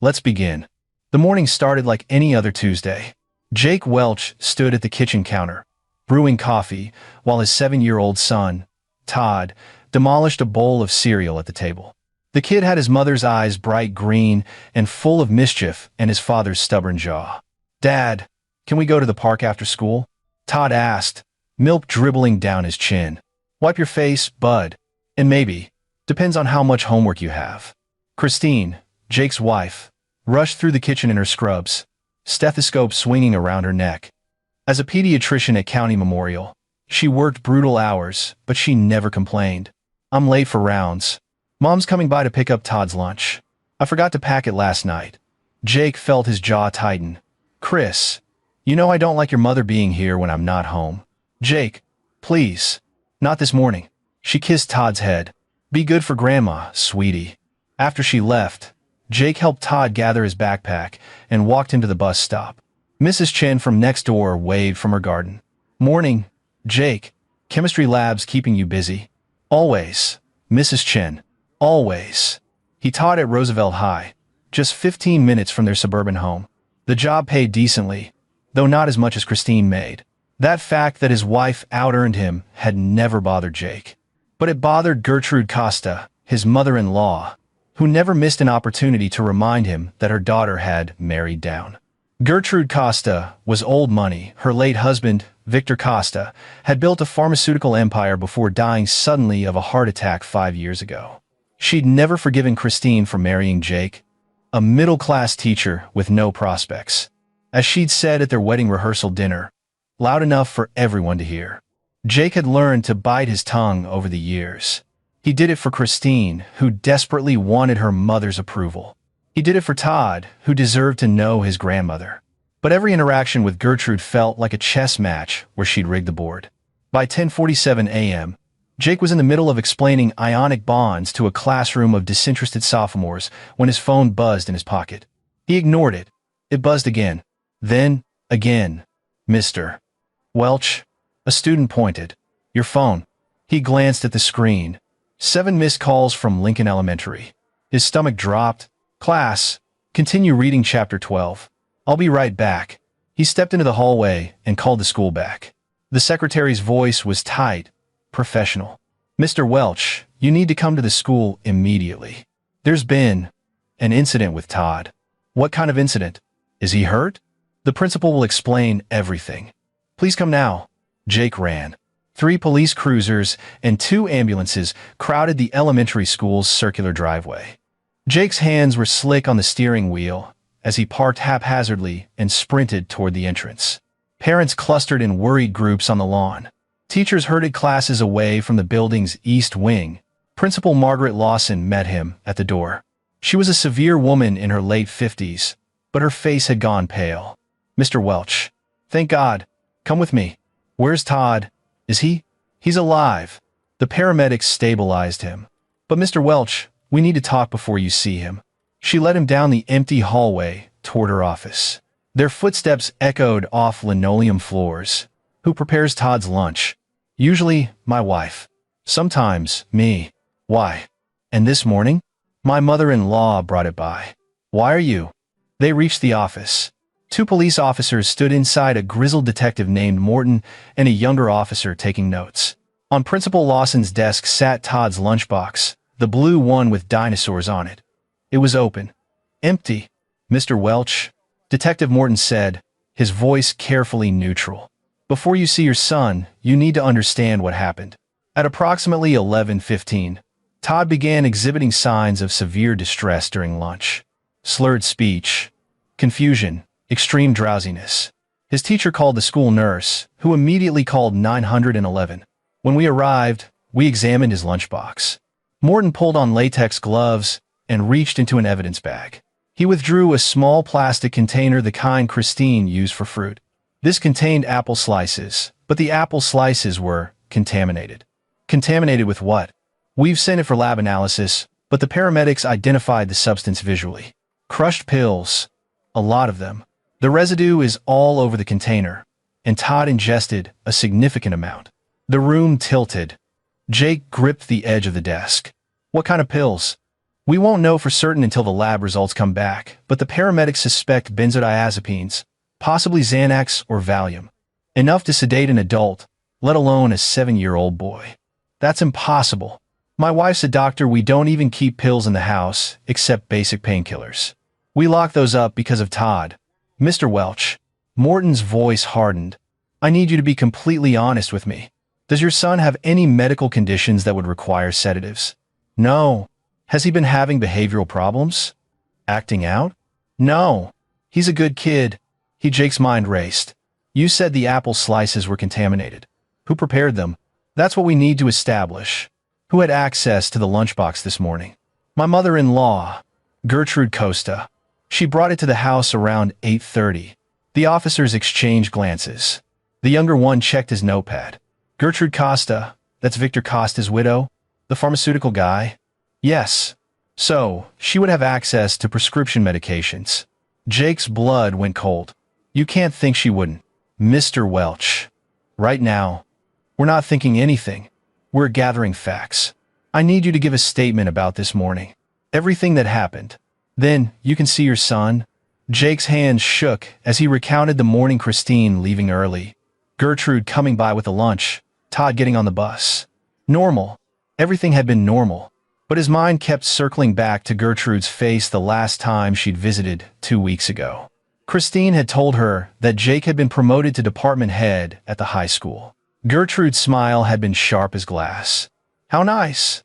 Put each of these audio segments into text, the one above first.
Let's begin. The morning started like any other Tuesday. Jake Welch stood at the kitchen counter, brewing coffee, while his 7-year-old son, Todd, demolished a bowl of cereal at the table. The kid had his mother's eyes bright green and full of mischief and his father's stubborn jaw. "Dad, can we go to the park after school?" Todd asked, milk dribbling down his chin. "Wipe your face, bud. And maybe. Depends on how much homework you have." Christine, Jake's wife, rushed through the kitchen in her scrubs, stethoscope swinging around her neck. As a pediatrician at County Memorial, she worked brutal hours, but she never complained. "I'm late for rounds. Mom's coming by to pick up Todd's lunch. I forgot to pack it last night." Jake felt his jaw tighten. "Chris, you know I don't like your mother being here when I'm not home." "Jake, please. Not this morning." She kissed Todd's head. "Be good for Grandma, sweetie." After she left, Jake helped Todd gather his backpack and walked him to the bus stop. Mrs. Chen from next door waved from her garden. "Morning, Jake. Chemistry lab's keeping you busy." "Always, Mrs. Chen. Always." He taught at Roosevelt High, just 15 minutes from their suburban home. The job paid decently, though not as much as Christine made. That fact that his wife out-earned him had never bothered Jake. But it bothered Gertrude Costa, his mother-in-law, who never missed an opportunity to remind him that her daughter had married down. Gertrude Costa was old money. Her late husband, Victor Costa, had built a pharmaceutical empire before dying suddenly of a heart attack 5 years ago. She'd never forgiven Christine for marrying Jake, a middle-class teacher with no prospects. As she'd said at their wedding rehearsal dinner, loud enough for everyone to hear. Jake had learned to bite his tongue over the years. He did it for Christine, who desperately wanted her mother's approval. He did it for Todd, who deserved to know his grandmother. But every interaction with Gertrude felt like a chess match where she'd rigged the board. By 10:47 a.m., Jake was in the middle of explaining ionic bonds to a classroom of disinterested sophomores when his phone buzzed in his pocket. He ignored it. It buzzed again. Then, again. "Mr. Welch?" A student pointed. "Your phone." He glanced at the screen. 7 missed calls from Lincoln Elementary. His stomach dropped. "Class, continue reading chapter 12. I'll be right back." He stepped into the hallway and called the school back. The secretary's voice was tight, professional. "Mr. Welch, you need to come to the school immediately. There's been an incident with Todd." "What kind of incident? Is he hurt?" "The principal will explain everything." "Please come now." Jake ran. 3 police cruisers and 2 ambulances crowded the elementary school's circular driveway. Jake's hands were slick on the steering wheel as he parked haphazardly and sprinted toward the entrance. Parents clustered in worried groups on the lawn. Teachers herded classes away from the building's east wing. Principal Margaret Lawson met him at the door. She was a severe woman in her late 50s, but her face had gone pale. "Mr. Welch. Thank God. Come with me." "Where's Todd? Is he?" "He's alive." The paramedics stabilized him. "But Mr. Welch, we need to talk before you see him." She led him down the empty hallway toward her office. Their footsteps echoed off linoleum floors. "Who prepares Todd's lunch?" "Usually, my wife. Sometimes, me." "Why?" "And this morning? My mother-in-law brought it by." "Why are you?" They reached the office. 2 police officers stood inside, a grizzled detective named Morton and a younger officer taking notes. On Principal Lawson's desk sat Todd's lunchbox, the blue one with dinosaurs on it. It was open. "Empty." "Mr. Welch," Detective Morton said, his voice carefully neutral. "Before you see your son, you need to understand what happened." At approximately 11:15, Todd began exhibiting signs of severe distress during lunch. Slurred speech, confusion, extreme drowsiness. His teacher called the school nurse, who immediately called 911. When we arrived, we examined his lunchbox. Morton pulled on latex gloves and reached into an evidence bag. He withdrew a small plastic container, the kind Christine used for fruit. This contained apple slices, but the apple slices were contaminated. Contaminated with what? "We've sent it for lab analysis, but the paramedics identified the substance visually. Crushed pills. A lot of them. The residue is all over the container, and Todd ingested a significant amount." The room tilted. Jake gripped the edge of the desk. "What kind of pills?" We won't know for certain until the lab results come back, but the paramedics suspect benzodiazepines, possibly Xanax or Valium. Enough to sedate an adult, let alone a 7-year-old boy. That's impossible. My wife's a doctor. We don't even keep pills in the house, except basic painkillers. We lock those up because of Todd. Mr. Welch. Morton's voice hardened. I need you to be completely honest with me. Does your son have any medical conditions that would require sedatives? No. Has he been having behavioral problems? Acting out? No. He's a good kid. Jake's mind raced. You said the apple slices were contaminated. Who prepared them? That's what we need to establish. Who had access to the lunchbox this morning? My mother-in-law, Gertrude Costa. She brought it to the house around 8:30. The officers exchanged glances. The younger one checked his notepad. Gertrude Costa, that's Victor Costa's widow? The pharmaceutical guy? Yes. So, she would have access to prescription medications. Jake's blood went cold. You can't think she wouldn't. Mr. Welch. Right now, we're not thinking anything. We're gathering facts. I need you to give a statement about this morning. Everything that happened. Then, you can see your son. Jake's hands shook as he recounted the morning: Christine leaving early, Gertrude coming by with a lunch, Todd getting on the bus. Normal. Everything had been normal. But his mind kept circling back to Gertrude's face the last time she'd visited 2 weeks ago. Christine had told her that Jake had been promoted to department head at the high school. Gertrude's smile had been sharp as glass. How nice.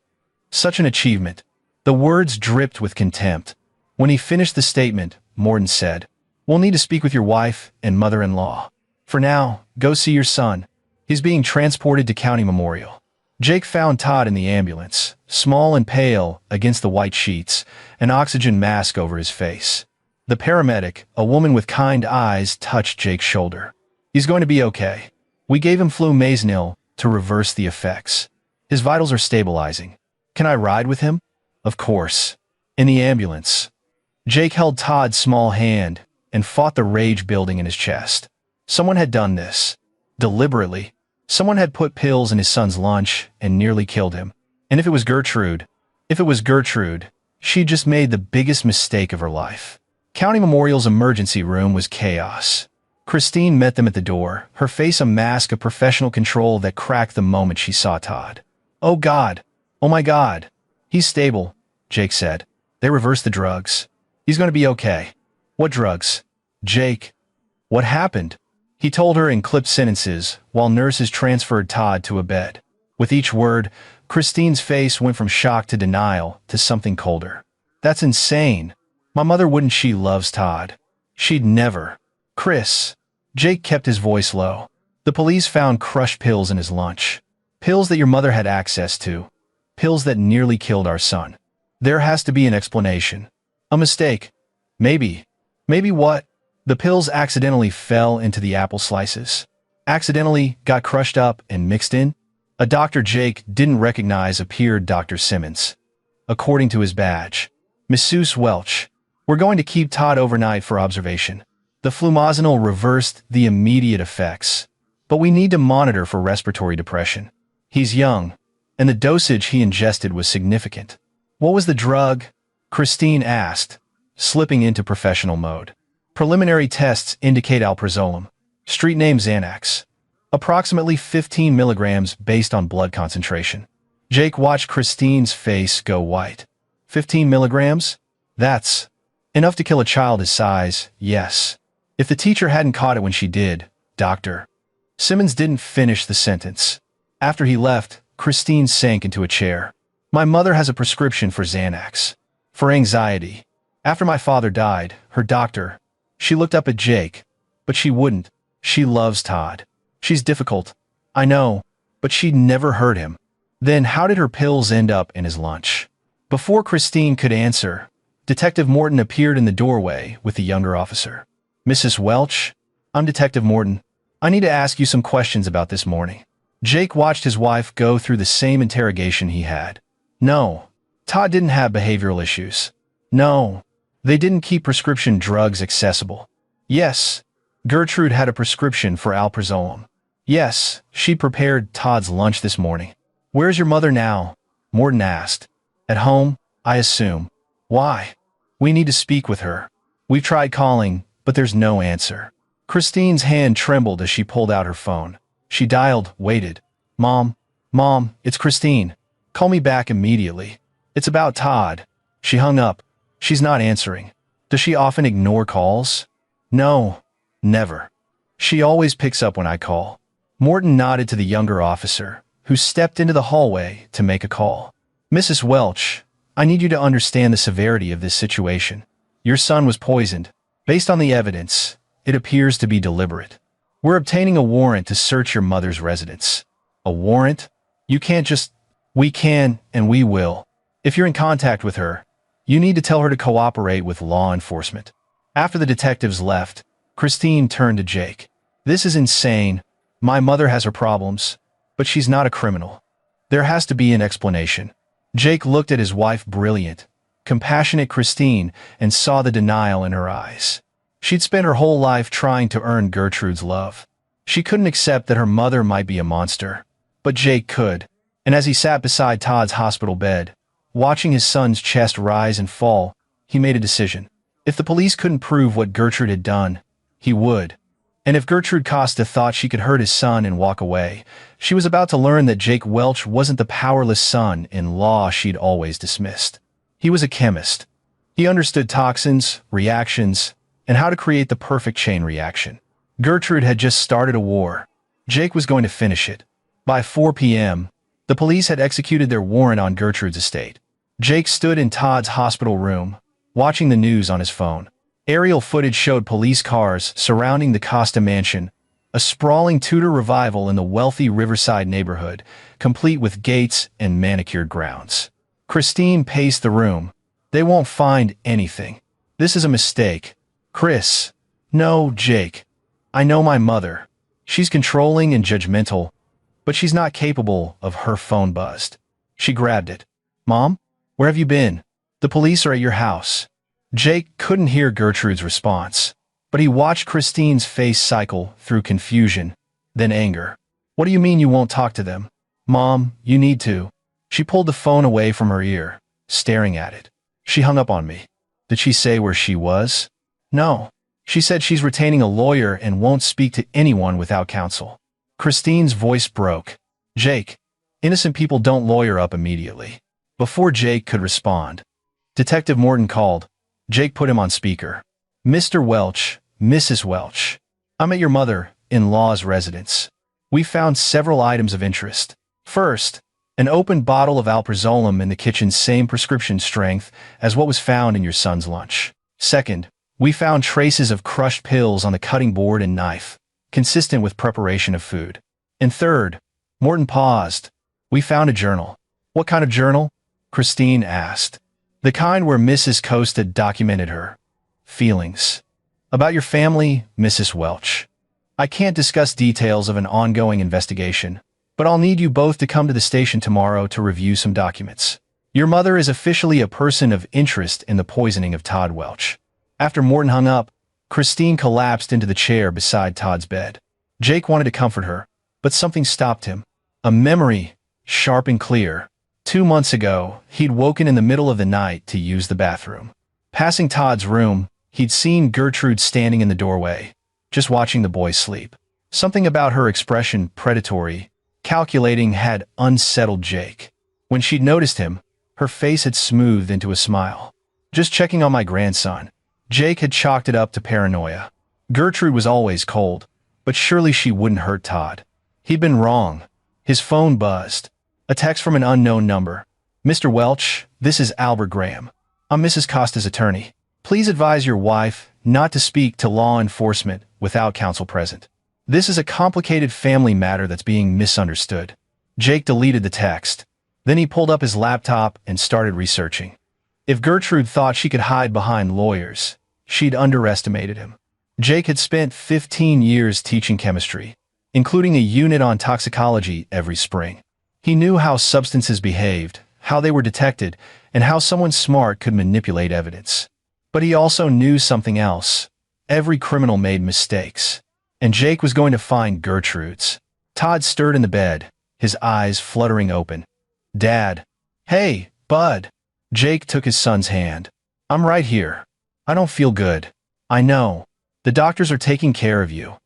Such an achievement. The words dripped with contempt. When he finished the statement, Morton said, We'll need to speak with your wife and mother-in-law. For now, go see your son. He's being transported to County Memorial. Jake found Todd in the ambulance, small and pale against the white sheets, an oxygen mask over his face. The paramedic, a woman with kind eyes, touched Jake's shoulder. He's going to be okay. We gave him flumazenil to reverse the effects. His vitals are stabilizing. Can I ride with him? Of course. In the ambulance. Jake held Todd's small hand and fought the rage building in his chest. Someone had done this. Deliberately. Someone had put pills in his son's lunch and nearly killed him. And if it was Gertrude, she just made the biggest mistake of her life. County Memorial's emergency room was chaos. Christine met them at the door, her face a mask of professional control that cracked the moment she saw Todd. Oh God. Oh my God. He's stable, Jake said. They reversed the drugs. He's going to be okay. What drugs? Jake. What happened? He told her in clipped sentences while nurses transferred Todd to a bed. With each word, Christine's face went from shock to denial to something colder. That's insane. My mother wouldn't. She loves Todd. She'd never. Chris. Jake kept his voice low. The police found crushed pills in his lunch. Pills that your mother had access to. Pills that nearly killed our son. There has to be an explanation. A mistake. Maybe. Maybe what? The pills accidentally fell into the apple slices. Accidentally got crushed up and mixed in? A doctor Jake didn't recognize appeared. Dr. Simmons. According to his badge. Masseuse Welch. We're going to keep Todd overnight for observation. The flumazenil reversed the immediate effects. But we need to monitor for respiratory depression. He's young, and the dosage he ingested was significant. What was the drug? Christine asked, slipping into professional mode. Preliminary tests indicate alprazolam. Street name Xanax. Approximately 15 milligrams based on blood concentration. Jake watched Christine's face go white. 15 milligrams? That's enough to kill a child his size, yes. If the teacher hadn't caught it when she did, Dr. Simmons didn't finish the sentence. After he left, Christine sank into a chair. My mother has a prescription for Xanax. For anxiety. After my father died, her doctor. She looked up at Jake. But she wouldn't. She loves Todd. She's difficult. I know. But she'd never hurt him. Then how did her pills end up in his lunch? Before Christine could answer, Detective Morton appeared in the doorway with the younger officer. Mrs. Welch? I'm Detective Morton. I need to ask you some questions about this morning. Jake watched his wife go through the same interrogation he had. No. Todd didn't have behavioral issues. No. They didn't keep prescription drugs accessible. Yes. Gertrude had a prescription for alprazolam. Yes, she prepared Todd's lunch this morning. Where's your mother now? Morton asked. At home, I assume. Why? We need to speak with her. We've tried calling, but there's no answer. Christine's hand trembled as she pulled out her phone. She dialed, waited. Mom, it's Christine. Call me back immediately. It's about Todd. She hung up. She's not answering. Does she often ignore calls? No, never. She always picks up when I call. Morton nodded to the younger officer, who stepped into the hallway to make a call. Mrs. Welch, I need you to understand the severity of this situation. Your son was poisoned. Based on the evidence, it appears to be deliberate. We're obtaining a warrant to search your mother's residence. A warrant? You can't just... We can, and we will. If you're in contact with her, you need to tell her to cooperate with law enforcement. After the detectives left, Christine turned to Jake. This is insane. My mother has her problems, but she's not a criminal. There has to be an explanation. Jake looked at his wife, brilliant, compassionate Christine, and saw the denial in her eyes. She'd spent her whole life trying to earn Gertrude's love. She couldn't accept that her mother might be a monster, but Jake could. And as he sat beside Todd's hospital bed, watching his son's chest rise and fall, he made a decision. If the police couldn't prove what Gertrude had done, he would. And if Gertrude Costa thought she could hurt his son and walk away, she was about to learn that Jake Welch wasn't the powerless son-in-law she'd always dismissed. He was a chemist. He understood toxins, reactions, and how to create the perfect chain reaction. Gertrude had just started a war. Jake was going to finish it. By 4 p.m., the police had executed their warrant on Gertrude's estate. Jake stood in Todd's hospital room, watching the news on his phone. Aerial footage showed police cars surrounding the Costa mansion, a sprawling Tudor revival in the wealthy Riverside neighborhood, complete with gates and manicured grounds. Christine paced the room. They won't find anything. This is a mistake. Chris. No, Jake. I know my mother. She's controlling and judgmental, but she's not capable of her phone buzzed. She grabbed it. Mom? Where have you been? The police are at your house. Jake couldn't hear Gertrude's response, but he watched Christine's face cycle through confusion, then anger. What do you mean you won't talk to them? Mom, you need to. She pulled the phone away from her ear, staring at it. She hung up on me. Did she say where she was? No. She said she's retaining a lawyer and won't speak to anyone without counsel. Christine's voice broke. Jake, innocent people don't lawyer up immediately. Before Jake could respond, Detective Morton called. Jake put him on speaker. Mr. Welch, Mrs. Welch, I'm at your mother-in-law's residence. We found several items of interest. First, an open bottle of alprazolam in the kitchen, same prescription strength as what was found in your son's lunch. Second, we found traces of crushed pills on the cutting board and knife, consistent with preparation of food. And third, Morton paused. We found a journal. What kind of journal? Christine asked. The kind where Mrs. Costa documented her feelings. About your family, Mrs. Welch. I can't discuss details of an ongoing investigation, but I'll need you both to come to the station tomorrow to review some documents. Your mother is officially a person of interest in the poisoning of Todd Welch. After Morton hung up, Christine collapsed into the chair beside Todd's bed. Jake wanted to comfort her, but something stopped him. A memory, sharp and clear. 2 months ago, he'd woken in the middle of the night to use the bathroom. Passing Todd's room, he'd seen Gertrude standing in the doorway, just watching the boy sleep. Something about her expression, predatory, calculating, had unsettled Jake. When she'd noticed him, her face had smoothed into a smile. Just checking on my grandson. Jake had chalked it up to paranoia. Gertrude was always cold, but surely she wouldn't hurt Todd. He'd been wrong. His phone buzzed. A text from an unknown number. Mr. Welch, this is Albert Graham. I'm Mrs. Costa's attorney. Please advise your wife not to speak to law enforcement without counsel present. This is a complicated family matter that's being misunderstood. Jake deleted the text. Then he pulled up his laptop and started researching. If Gertrude thought she could hide behind lawyers, she'd underestimated him. Jake had spent 15 years teaching chemistry, including a unit on toxicology every spring. He knew how substances behaved, how they were detected, and how someone smart could manipulate evidence. But he also knew something else. Every criminal made mistakes. And Jake was going to find Gertrude's. Todd stirred in the bed, his eyes fluttering open. Dad. Hey, bud. Jake took his son's hand. I'm right here. I don't feel good. I know. The doctors are taking care of you.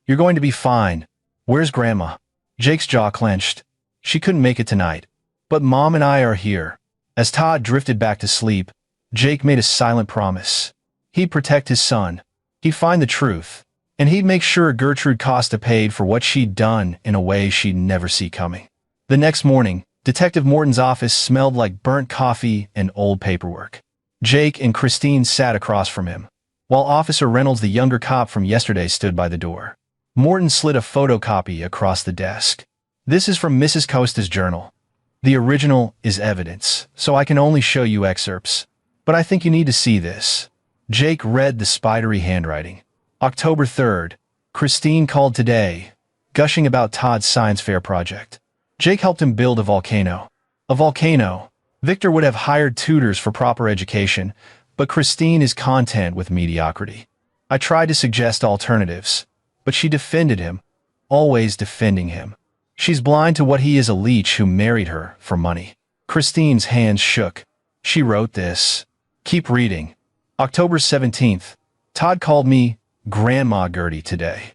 You're going to be fine. Where's Grandma? Jake's jaw clenched. She couldn't make it tonight. But Mom and I are here. As Todd drifted back to sleep, Jake made a silent promise. He'd protect his son. He'd find the truth. And he'd make sure Gertrude Costa paid for what she'd done in a way she'd never see coming. The next morning, Detective Morton's office smelled like burnt coffee and old paperwork. Jake and Christine sat across from him, while Officer Reynolds, the younger cop from yesterday, stood by the door. Morton slid a photocopy across the desk. This is from Mrs. Costa's journal. The original is evidence, so I can only show you excerpts. But I think you need to see this. Jake read the spidery handwriting. October 3rd. Christine called today, gushing about Todd's science fair project. Jake helped him build a volcano. A volcano. Victor would have hired tutors for proper education, but Christine is content with mediocrity. I tried to suggest alternatives, but she defended him, always defending him. She's blind to what he is, a leech who married her for money. Christine's hands shook. She wrote this. Keep reading. October 17th. Todd called me Grandma Gertie today.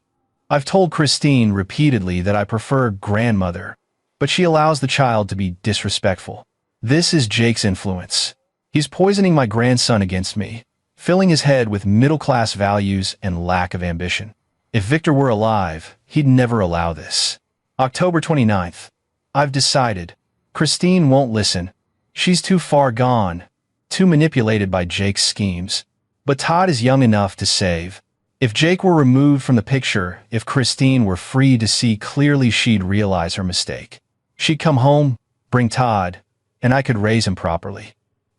I've told Christine repeatedly that I prefer grandmother, but she allows the child to be disrespectful. This is Jake's influence. He's poisoning my grandson against me, filling his head with middle-class values and lack of ambition. If Victor were alive, he'd never allow this. October 29th. I've decided. Christine won't listen. She's too far gone, too manipulated by Jake's schemes. But Todd is young enough to save. If Jake were removed from the picture, if Christine were free to see clearly, she'd realize her mistake. She'd come home, bring Todd, and I could raise him properly.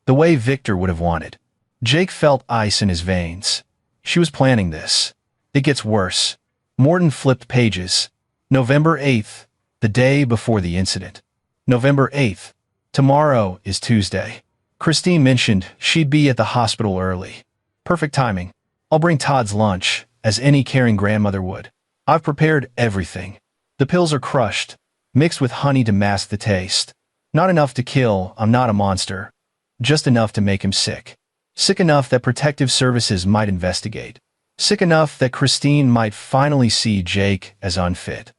The way Victor would have wanted. Jake felt ice in his veins. She was planning this. It gets worse. Morton flipped pages. November 8th, the day before the incident. November 8th. Tomorrow is Tuesday. Christine mentioned she'd be at the hospital early. Perfect timing. I'll bring Todd's lunch, as any caring grandmother would. I've prepared everything. The pills are crushed, mixed with honey to mask the taste. Not enough to kill, I'm not a monster. Just enough to make him sick. Sick enough that protective services might investigate. Sick enough that Christine might finally see Jake as unfit.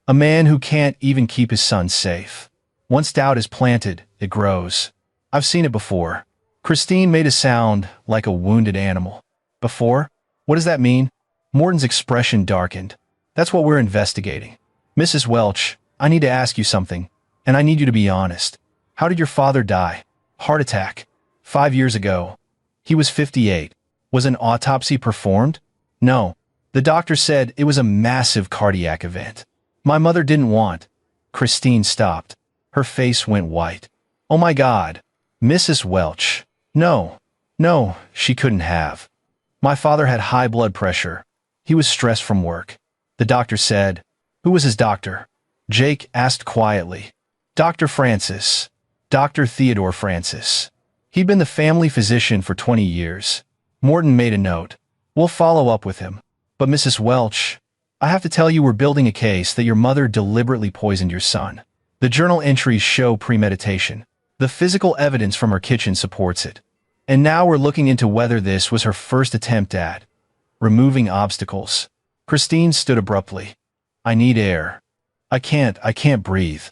A man who can't even keep his son safe. Once doubt is planted, it grows. I've seen it before. Christine made a sound like a wounded animal. Before? What does that mean? Morton's expression darkened. That's what we're investigating. Mrs. Welch, I need to ask you something, and I need you to be honest. How did your father die? Heart attack. 5 years ago. He was 58. Was an autopsy performed? No. The doctor said it was a massive cardiac event. My mother didn't want. Christine stopped. Her face went white. Oh my God. Mrs. Welch. No. No, she couldn't have. My father had high blood pressure. He was stressed from work. The doctor said. Who was his doctor? Jake asked quietly. Dr. Francis. Dr. Theodore Francis. He'd been the family physician for 20 years. Morton made a note. We'll follow up with him. But Mrs. Welch, I have to tell you, we're building a case that your mother deliberately poisoned your son. The journal entries show premeditation. The physical evidence from her kitchen supports it. And now we're looking into whether this was her first attempt at removing obstacles. Christine stood abruptly. I need air. I can't breathe.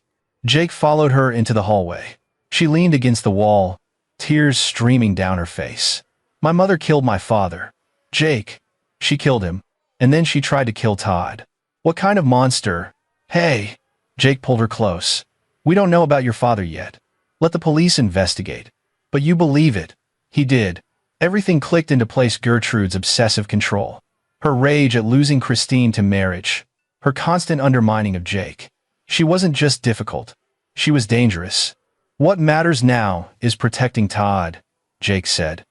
Jake followed her into the hallway. She leaned against the wall, tears streaming down her face. My mother killed my father. Jake. She killed him. And then she tried to kill Todd. What kind of monster? Hey. Jake pulled her close. We don't know about your father yet. Let the police investigate. But you believe it. He did. Everything clicked into place. Gertrude's obsessive control. Her rage at losing Christine to marriage. Her constant undermining of Jake. She wasn't just difficult. She was dangerous. What matters now is protecting Todd, Jake said,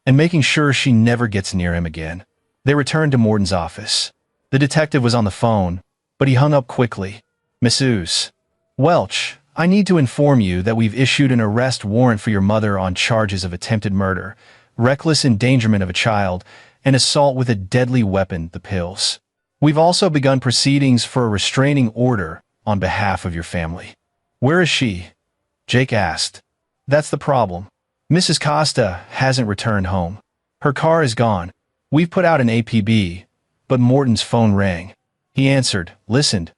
and making sure she never gets near him again. They returned to Morton's office. The detective was on the phone, but he hung up quickly. Mrs. Welch, I need to inform you that we've issued an arrest warrant for your mother on charges of attempted murder, reckless endangerment of a child, and assault with a deadly weapon, the pills. We've also begun proceedings for a restraining order on behalf of your family. Where is she? Jake asked. That's the problem. Mrs. Costa hasn't returned home. Her car is gone. We've put out an APB, but Morton's phone rang. He answered, listened.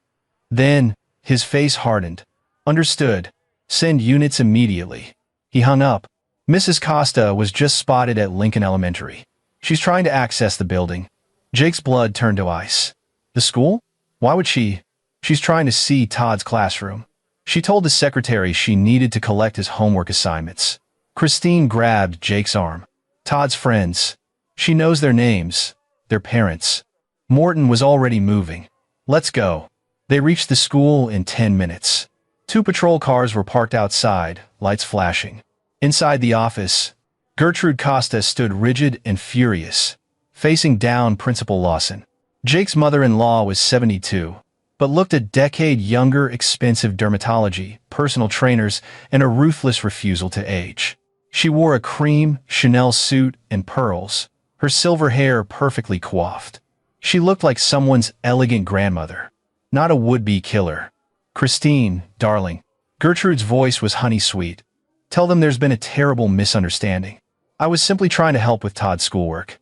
Then, his face hardened. Understood. Send units immediately. He hung up. Mrs. Costa was just spotted at Lincoln Elementary. She's trying to access the building. Jake's blood turned to ice. The school? Why would she? She's trying to see Todd's classroom. She told the secretary she needed to collect his homework assignments. Christine grabbed Jake's arm. Todd's friends. She knows their names, their parents. Morton was already moving. Let's go. They reached the school in 10 minutes. 2 patrol cars were parked outside, lights flashing. Inside the office, Gertrude Costa stood rigid and furious, facing down Principal Lawson. Jake's mother-in-law was 72, but looked a decade younger. Expensive dermatology, personal trainers, and a ruthless refusal to age. She wore a cream Chanel suit and pearls, her silver hair perfectly coiffed. She looked like someone's elegant grandmother, not a would-be killer. Christine, darling. Gertrude's voice was honey-sweet. Tell them there's been a terrible misunderstanding. I was simply trying to help with Todd's schoolwork.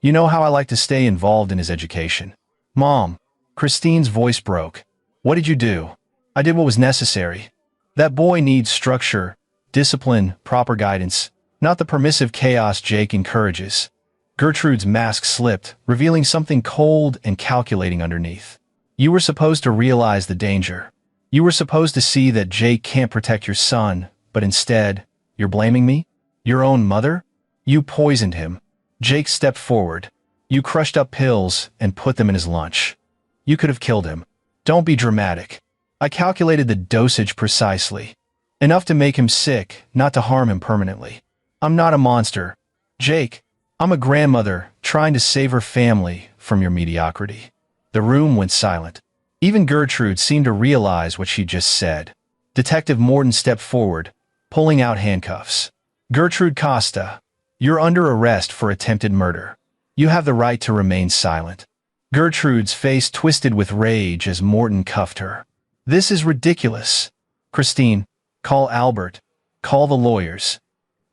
You know how I like to stay involved in his education. Mom. Christine's voice broke. What did you do? I did what was necessary. That boy needs structure, discipline, proper guidance, not the permissive chaos Jake encourages. Gertrude's mask slipped, revealing something cold and calculating underneath. You were supposed to realize the danger. You were supposed to see that Jake can't protect your son, but instead, you're blaming me? Your own mother? You poisoned him. Jake stepped forward. You crushed up pills and put them in his lunch. You could have killed him. Don't be dramatic. I calculated the dosage precisely. Enough to make him sick, not to harm him permanently. I'm not a monster. Jake, I'm a grandmother trying to save her family from your mediocrity. The room went silent. Even Gertrude seemed to realize what she just said. Detective Morton stepped forward, pulling out handcuffs. Gertrude Costa, you're under arrest for attempted murder. You have the right to remain silent. Gertrude's face twisted with rage as Morton cuffed her. This is ridiculous. Christine, call Albert. Call the lawyers.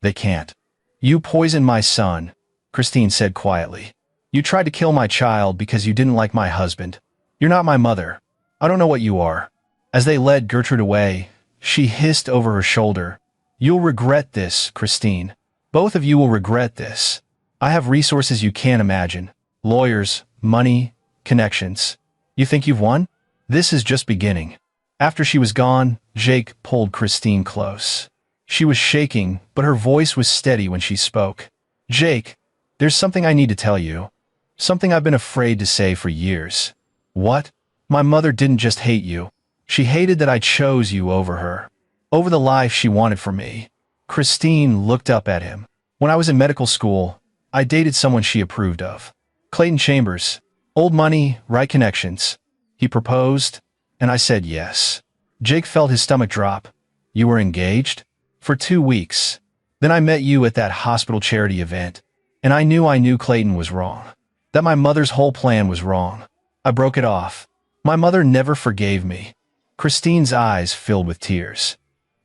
They can't. You poisoned my son, Christine said quietly. You tried to kill my child because you didn't like my husband. You're not my mother. I don't know what you are. As they led Gertrude away, she hissed over her shoulder. You'll regret this, Christine. Both of you will regret this. I have resources you can't imagine. Lawyers, money, connections. You think you've won? This is just beginning. After she was gone, Jake pulled Christine close. She was shaking, but her voice was steady when she spoke. Jake, there's something I need to tell you. Something I've been afraid to say for years. What? My mother didn't just hate you. She hated that I chose you over her. Over the life she wanted for me. Christine looked up at him. When I was in medical school, I dated someone she approved of. Clayton Chambers. Old money, right connections. He proposed, and I said yes. Jake felt his stomach drop. You were engaged? For 2 weeks. Then I met you at that hospital charity event, and I knew Clayton was wrong. That my mother's whole plan was wrong. I broke it off. My mother never forgave me. Christine's eyes filled with tears.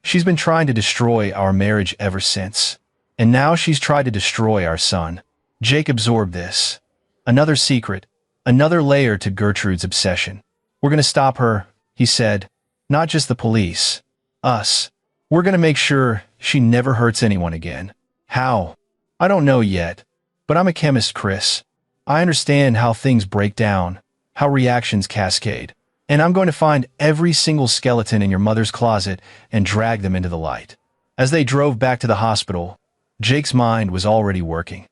She's been trying to destroy our marriage ever since. And now she's tried to destroy our son. Jake absorbed this. Another secret, another layer to Gertrude's obsession. We're going to stop her, he said. Not just the police. Us. We're going to make sure she never hurts anyone again. How? I don't know yet. But I'm a chemist, Chris. I understand how things break down, how reactions cascade. And I'm going to find every single skeleton in your mother's closet and drag them into the light. As they drove back to the hospital, Jake's mind was already working.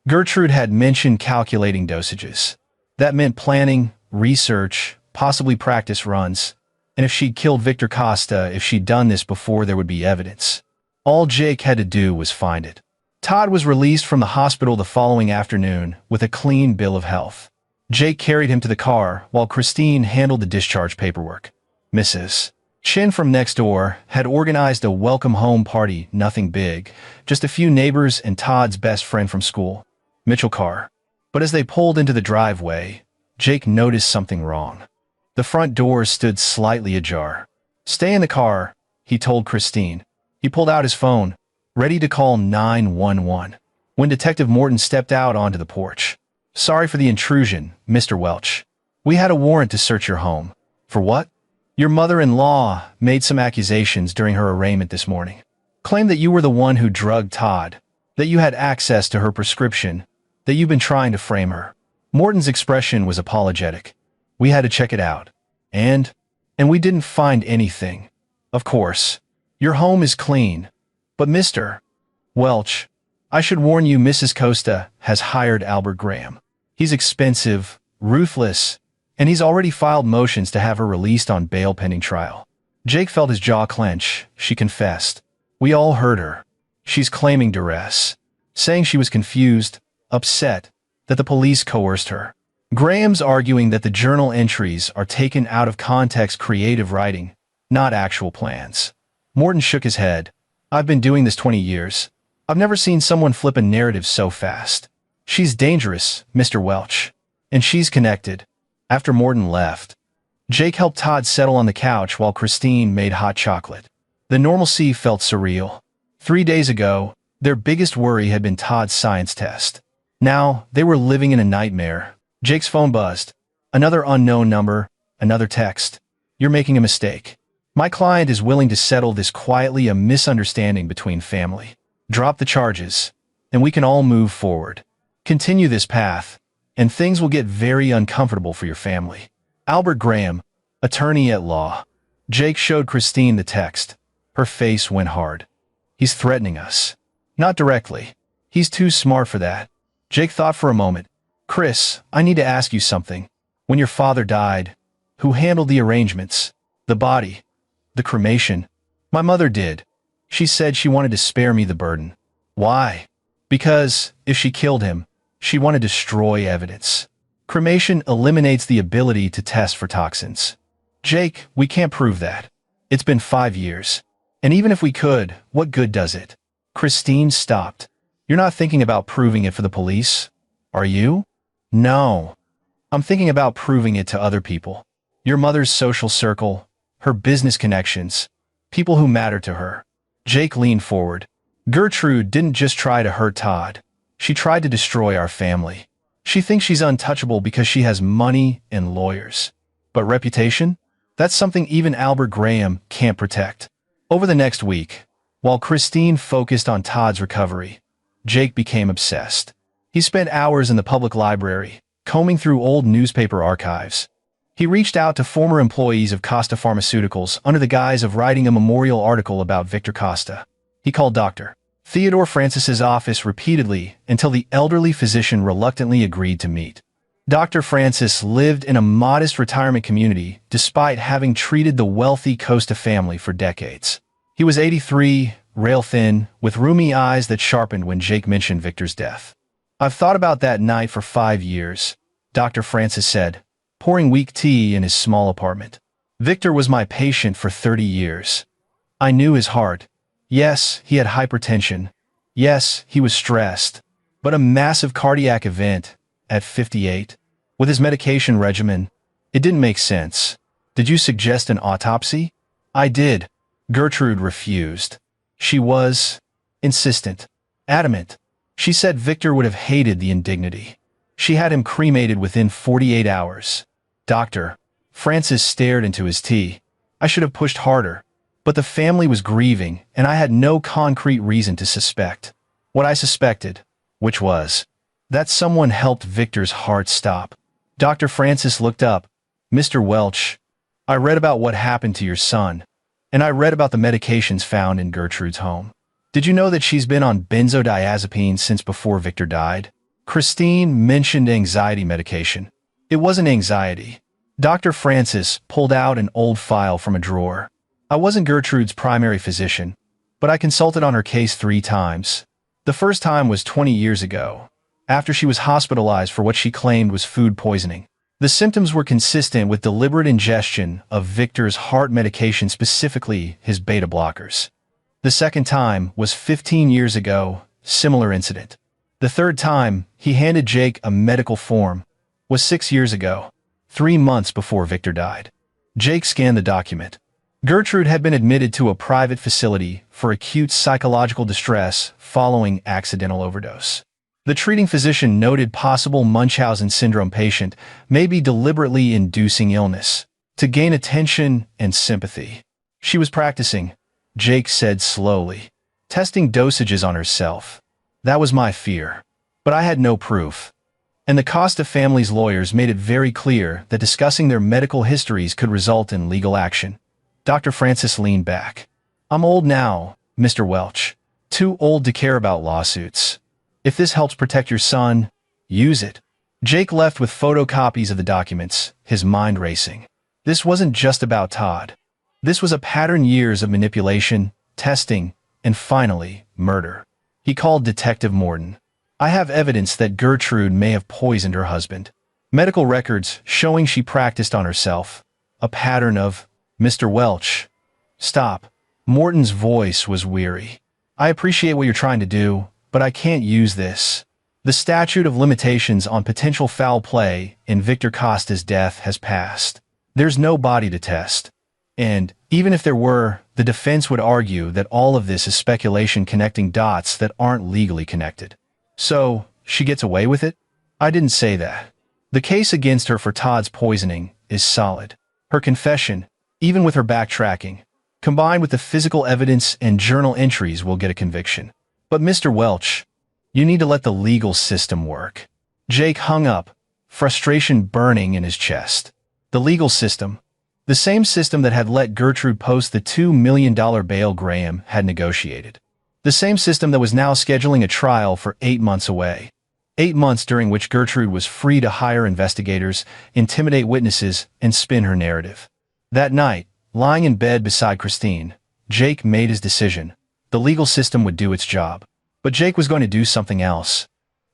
Gertrude had mentioned calculating dosages. That meant planning, research, possibly practice runs. And if she'd killed Victor Costa, if she'd done this before, there would be evidence. All Jake had to do was find it. Todd was released from the hospital the following afternoon with a clean bill of health. Jake carried him to the car while Christine handled the discharge paperwork. Mrs. Chin from next door had organized a welcome home party, nothing big, just a few neighbors and Todd's best friend from school, Mitchell Carr. But as they pulled into the driveway, Jake noticed something wrong. The front door stood slightly ajar. Stay in the car, he told Christine. He pulled out his phone. ready to call 911, when Detective Morton stepped out onto the porch. "Sorry for the intrusion, Mr. Welch. We had a warrant to search your home." "For what?" "Your mother-in-law made some accusations during her arraignment this morning. Claimed that you were the one who drugged Todd, that you had access to her prescription, that you've been trying to frame her." Morton's expression was apologetic. "We had to check it out. And we didn't find anything. Of course. Your home is clean. But Mr. Welch, I should warn you Mrs. Costa has hired Albert Graham. He's expensive, ruthless, and he's already filed motions to have her released on bail pending trial." Jake felt his jaw clench. She confessed. "We all heard her. She's claiming duress, saying she was confused, upset, that the police coerced her. Graham's arguing that the journal entries are taken out of context, creative writing, not actual plans." Morton shook his head. "I've been doing this 20 years. I've never seen someone flip a narrative so fast. She's dangerous, Mr. Welch. And she's connected." After Morton left, Jake helped Todd settle on the couch while Christine made hot chocolate. The normalcy felt surreal. 3 days ago, their biggest worry had been Todd's science test. Now, they were living in a nightmare. Jake's phone buzzed. Another unknown number, another text. "You're making a mistake. My client is willing to settle this quietly, a misunderstanding between family. Drop the charges, and we can all move forward. Continue this path, and things will get very uncomfortable for your family. Albert Graham, attorney at law." Jake showed Christine the text. Her face went hard. "He's threatening us." "Not directly. He's too smart for that." Jake thought for a moment. "Chris, I need to ask you something. When your father died, who handled the arrangements? The body? The cremation?" "My mother did. She said she wanted to spare me the burden." "Why?" "Because, if she killed him, she wanted to destroy evidence. Cremation eliminates the ability to test for toxins." "Jake, we can't prove that. It's been 5 years. And even if we could, what good does it?" Christine stopped. "You're not thinking about proving it for the police, are you?" "No. I'm thinking about proving it to other people. Your mother's social circle, her business connections, people who matter to her." Jake leaned forward. "Gertrude didn't just try to hurt Todd. She tried to destroy our family. She thinks she's untouchable because she has money and lawyers. But reputation? That's something even Albert Graham can't protect." Over the next week, while Christine focused on Todd's recovery, Jake became obsessed. He spent hours in the public library, combing through old newspaper archives. He reached out to former employees of Costa Pharmaceuticals under the guise of writing a memorial article about Victor Costa. He called Dr. Theodore Francis's office repeatedly until the elderly physician reluctantly agreed to meet. Dr. Francis lived in a modest retirement community despite having treated the wealthy Costa family for decades. He was 83, rail-thin, with roomy eyes that sharpened when Jake mentioned Victor's death. "I've thought about that night for 5 years," Dr. Francis said, pouring weak tea in his small apartment. "Victor was my patient for 30 years. I knew his heart. Yes, he had hypertension. Yes, he was stressed. But a massive cardiac event, at 58, with his medication regimen, it didn't make sense. Did you suggest an autopsy?" "I did." Gertrude refused. She was insistent, adamant. She said Victor would have hated the indignity. She had him cremated within 48 hours. Dr. Francis stared into his tea. "I should have pushed harder. But the family was grieving, and I had no concrete reason to suspect what I suspected, which was that someone helped Victor's heart stop." Dr. Francis looked up. "Mr. Welch, I read about what happened to your son, and I read about the medications found in Gertrude's home. Did you know that she's been on benzodiazepines since before Victor died?" Christine mentioned anxiety medication. "It wasn't anxiety." Dr. Francis pulled out an old file from a drawer. "I wasn't Gertrude's primary physician, but I consulted on her case 3 times. The first time was 20 years ago, after she was hospitalized for what she claimed was food poisoning. The symptoms were consistent with deliberate ingestion of Victor's heart medication, specifically his beta blockers. The second time was 15 years ago, similar incident. The third time, he handed Jake a medical form, was 6 years ago, 3 months before Victor died." Jake scanned the document. Gertrude had been admitted to a private facility for acute psychological distress following accidental overdose. The treating physician noted possible Munchausen syndrome patient may be deliberately inducing illness to gain attention and sympathy. She was practicing, Jake said slowly, testing dosages on herself. That was my fear. But I had no proof. And the Costa family's lawyers made it very clear that discussing their medical histories could result in legal action. Dr. Francis leaned back. I'm old now, Mr. Welch. Too old to care about lawsuits. If this helps protect your son, use it. Jake left with photocopies of the documents, his mind racing. This wasn't just about Todd. This was a pattern: years of manipulation, testing, and finally, murder. He called Detective Morton. I have evidence that Gertrude may have poisoned her husband. Medical records showing she practiced on herself. A pattern of, Mr. Welch. Stop. Morton's voice was weary. I appreciate what you're trying to do, but I can't use this. The statute of limitations on potential foul play in Victor Costa's death has passed. There's no body to test. And, even if there were, the defense would argue that all of this is speculation connecting dots that aren't legally connected. So, she gets away with it? I didn't say that. The case against her for Todd's poisoning is solid. Her confession, even with her backtracking, combined with the physical evidence and journal entries, will get a conviction. But Mr. Welch, you need to let the legal system work. Jake hung up, frustration burning in his chest. The legal system, the same system that had let Gertrude post the $2 million bail Graham had negotiated. The same system that was now scheduling a trial for 8 months away. 8 months during which Gertrude was free to hire investigators, intimidate witnesses, and spin her narrative. That night, lying in bed beside Christine, Jake made his decision. The legal system would do its job. But Jake was going to do something else.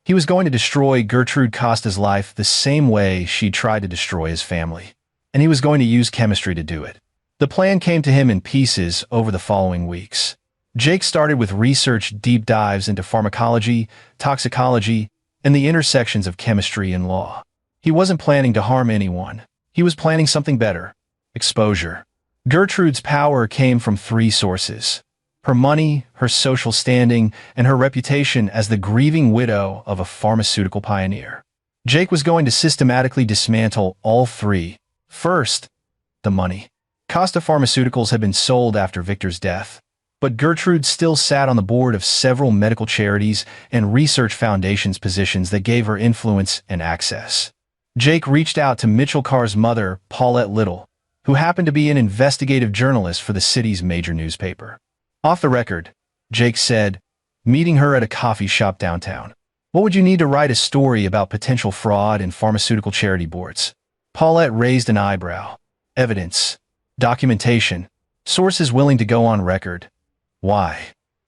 He was going to destroy Gertrude Costa's life the same way she tried to destroy his family. And he was going to use chemistry to do it. The plan came to him in pieces over the following weeks. Jake started with research deep dives into pharmacology, toxicology, and the intersections of chemistry and law. He wasn't planning to harm anyone. He was planning something better. Exposure. Gertrude's power came from 3 sources: her money, her social standing, and her reputation as the grieving widow of a pharmaceutical pioneer. Jake was going to systematically dismantle all 3. First, the money. Costa Pharmaceuticals had been sold after Victor's death, but Gertrude still sat on the board of several medical charities and research foundations, positions that gave her influence and access. Jake reached out to Mitchell Carr's mother, Paulette Little, who happened to be an investigative journalist for the city's major newspaper. Off the record, Jake said, meeting her at a coffee shop downtown. What would you need to write a story about potential fraud in pharmaceutical charity boards? Paulette raised an eyebrow. Evidence. Documentation. Sources willing to go on record. Why?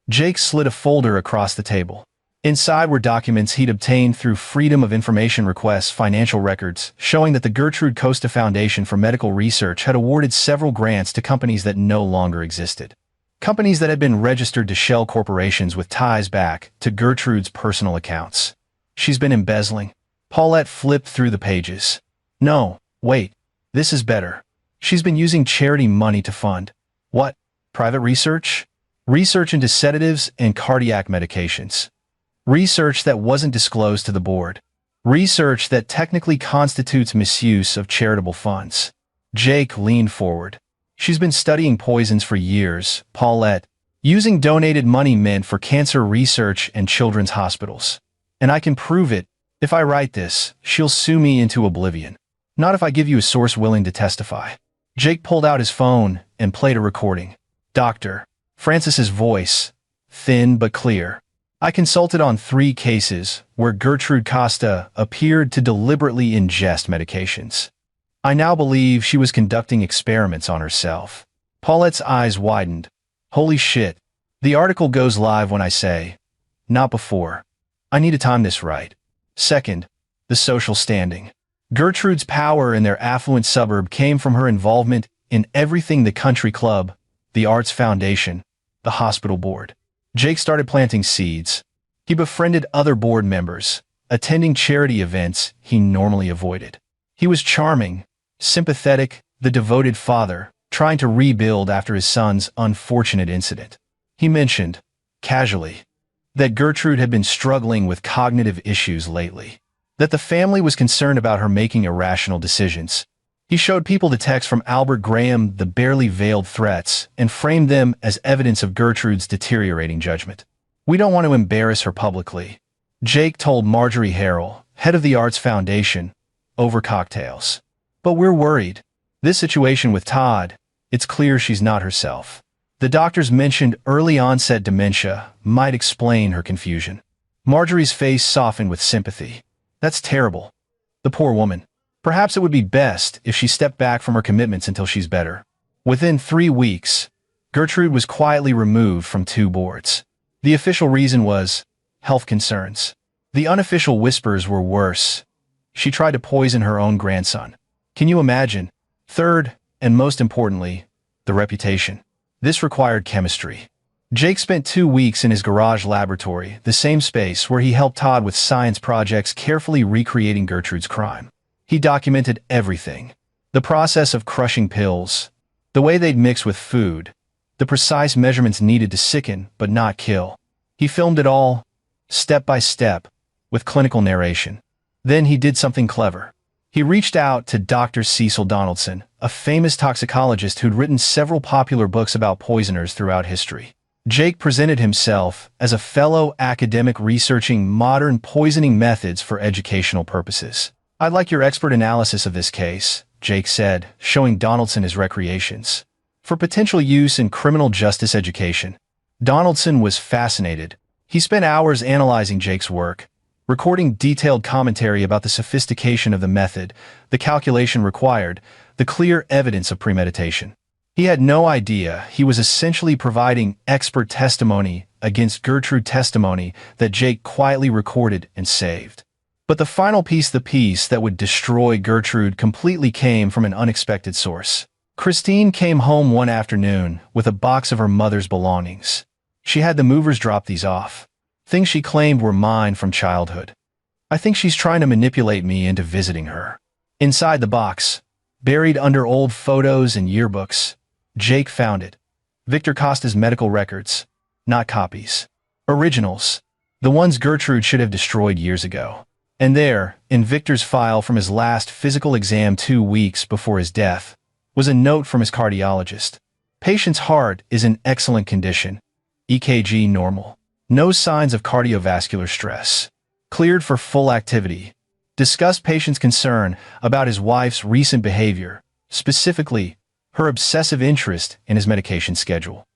Jake slid a folder across the table. Inside were documents he'd obtained through Freedom of Information requests, financial records, showing that the Gertrude Costa Foundation for Medical Research had awarded several grants to companies that no longer existed. Companies that had been registered to shell corporations with ties back to Gertrude's personal accounts. She's been embezzling. Paulette flipped through the pages. No, wait. This is better. She's been using charity money to fund. What? Private research? Research into sedatives and cardiac medications. Research that wasn't disclosed to the board. Research that technically constitutes misuse of charitable funds. Jake leaned forward. She's been studying poisons for years, Paulette, using donated money meant for cancer research and children's hospitals. And I can prove it. If I write this, she'll sue me into oblivion. Not if I give you a source willing to testify. Jake pulled out his phone and played a recording. Dr. Francis's voice, thin but clear. I consulted on 3 cases where Gertrude Costa appeared to deliberately ingest medications. I now believe she was conducting experiments on herself. Paulette's eyes widened. Holy shit. The article goes live when I say. Not before. I need to time this right. Second, the social standing. Gertrude's power in their affluent suburb came from her involvement in everything: the country club, the arts foundation, the hospital board. Jake started planting seeds. He befriended other board members, attending charity events he normally avoided. He was charming, sympathetic, the devoted father, trying to rebuild after his son's unfortunate incident. He mentioned, casually, that Gertrude had been struggling with cognitive issues lately, that the family was concerned about her making irrational decisions. He showed people the text from Albert Graham, the barely veiled threats, and framed them as evidence of Gertrude's deteriorating judgment. "We don't want to embarrass her publicly," Jake told Marjorie Harrell, head of the Arts Foundation, over cocktails. "But we're worried. This situation with Todd, it's clear she's not herself." The doctors mentioned early-onset dementia might explain her confusion. Marjorie's face softened with sympathy. "That's terrible. The poor woman. Perhaps it would be best if she stepped back from her commitments until she's better." Within 3 weeks, Gertrude was quietly removed from 2 boards. The official reason was health concerns. The unofficial whispers were worse. She tried to poison her own grandson. Can you imagine? Third, and most importantly, the reputation. This required chemistry. Jake spent 2 weeks in his garage laboratory, the same space where he helped Todd with science projects, carefully recreating Gertrude's crime. He documented everything. The process of crushing pills, the way they'd mix with food, the precise measurements needed to sicken but not kill. He filmed it all, step by step, with clinical narration. Then he did something clever. He reached out to Dr. Cecil Donaldson, a famous toxicologist who'd written several popular books about poisoners throughout history. Jake presented himself as a fellow academic researching modern poisoning methods for educational purposes. "I'd like your expert analysis of this case," Jake said, showing Donaldson his recreations, "for potential use in criminal justice education." Donaldson was fascinated. He spent hours analyzing Jake's work, recording detailed commentary about the sophistication of the method, the calculation required, the clear evidence of premeditation. He had no idea he was essentially providing expert testimony against Gertrude testimony that Jake quietly recorded and saved. But the final piece, the piece that would destroy Gertrude, completely came from an unexpected source. Christine came home one afternoon with a box of her mother's belongings. She had the movers drop these off. Things she claimed were mine from childhood. "I think she's trying to manipulate me into visiting her." Inside the box, buried under old photos and yearbooks, Jake found it. Victor Costa's medical records, not copies. Originals. The ones Gertrude should have destroyed years ago. And there, in Victor's file from his last physical exam 2 weeks before his death, was a note from his cardiologist. "Patient's heart is in excellent condition. EKG normal. No signs of cardiovascular stress. Cleared for full activity." Discussed patient's concern about his wife's recent behavior, specifically her obsessive interest in his medication schedule.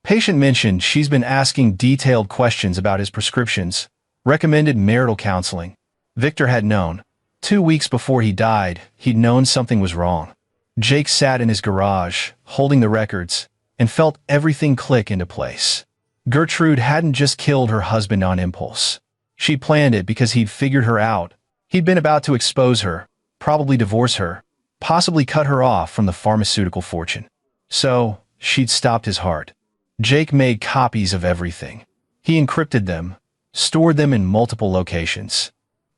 Patient mentioned she's been asking detailed questions about his prescriptions, recommended marital counseling. Victor had known. 2 weeks before he died, he'd known something was wrong. Jake sat in his garage, holding the records, and felt everything click into place. Gertrude hadn't just killed her husband on impulse. She planned it because he'd figured her out. He'd been about to expose her, probably divorce her, possibly cut her off from the pharmaceutical fortune. So, she'd stopped his heart. Jake made copies of everything. He encrypted them, stored them in multiple locations.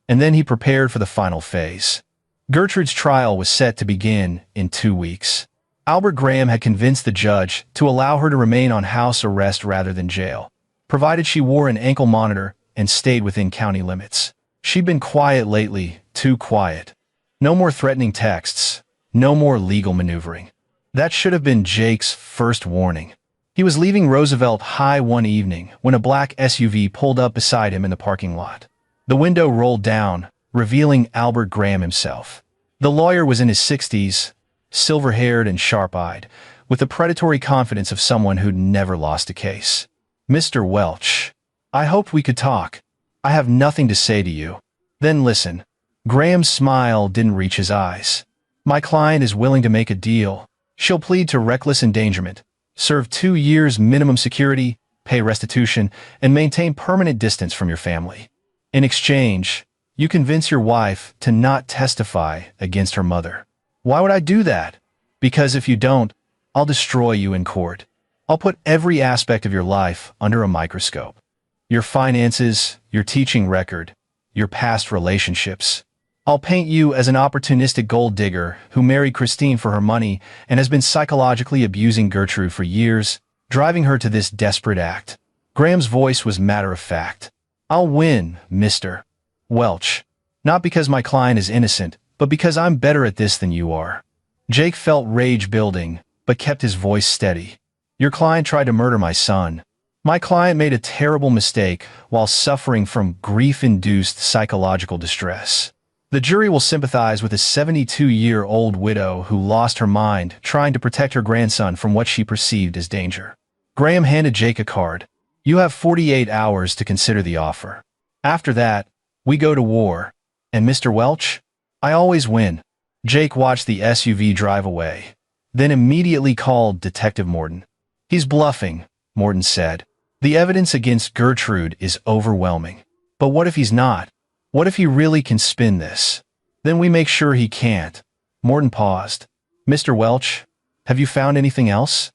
And then he prepared for the final phase. Gertrude's trial was set to begin in 2 weeks. Albert Graham had convinced the judge to allow her to remain on house arrest rather than jail, provided she wore an ankle monitor and stayed within county limits. She'd been quiet lately, too quiet. No more threatening texts, no more legal maneuvering. That should have been Jake's first warning. He was leaving Roosevelt High one evening when a black SUV pulled up beside him in the parking lot. The window rolled down, revealing Albert Graham himself. The lawyer was in his 60s, silver-haired and sharp-eyed, with the predatory confidence of someone who'd never lost a case. "Mr. Welch, I hoped we could talk. I have nothing to say to you." "Then listen." Graham's smile didn't reach his eyes. "My client is willing to make a deal. She'll plead to reckless endangerment, serve 2 years minimum security, pay restitution, and maintain permanent distance from your family. In exchange, you convince your wife to not testify against her mother." "Why would I do that?" "Because if you don't, I'll destroy you in court. I'll put every aspect of your life under a microscope. Your finances, your teaching record, your past relationships. I'll paint you as an opportunistic gold digger who married Christine for her money and has been psychologically abusing Gertrude for years, driving her to this desperate act. Graham's voice was matter-of-fact. I'll win, Mr. Welch. Not because my client is innocent, but because I'm better at this than you are. Jake felt rage building, but kept his voice steady. Your client tried to murder my son. My client made a terrible mistake while suffering from grief-induced psychological distress. The jury will sympathize with a 72-year-old widow who lost her mind trying to protect her grandson from what she perceived as danger. Graham handed Jake a card. You have 48 hours to consider the offer. After that, we go to war. And Mr. Welch? I always win. Jake watched the SUV drive away, then immediately called Detective Morton. He's bluffing, Morton said. The evidence against Gertrude is overwhelming. But what if he's not? What if he really can spin this? Then we make sure he can't. Morton paused. Mr. Welch, have you found anything else?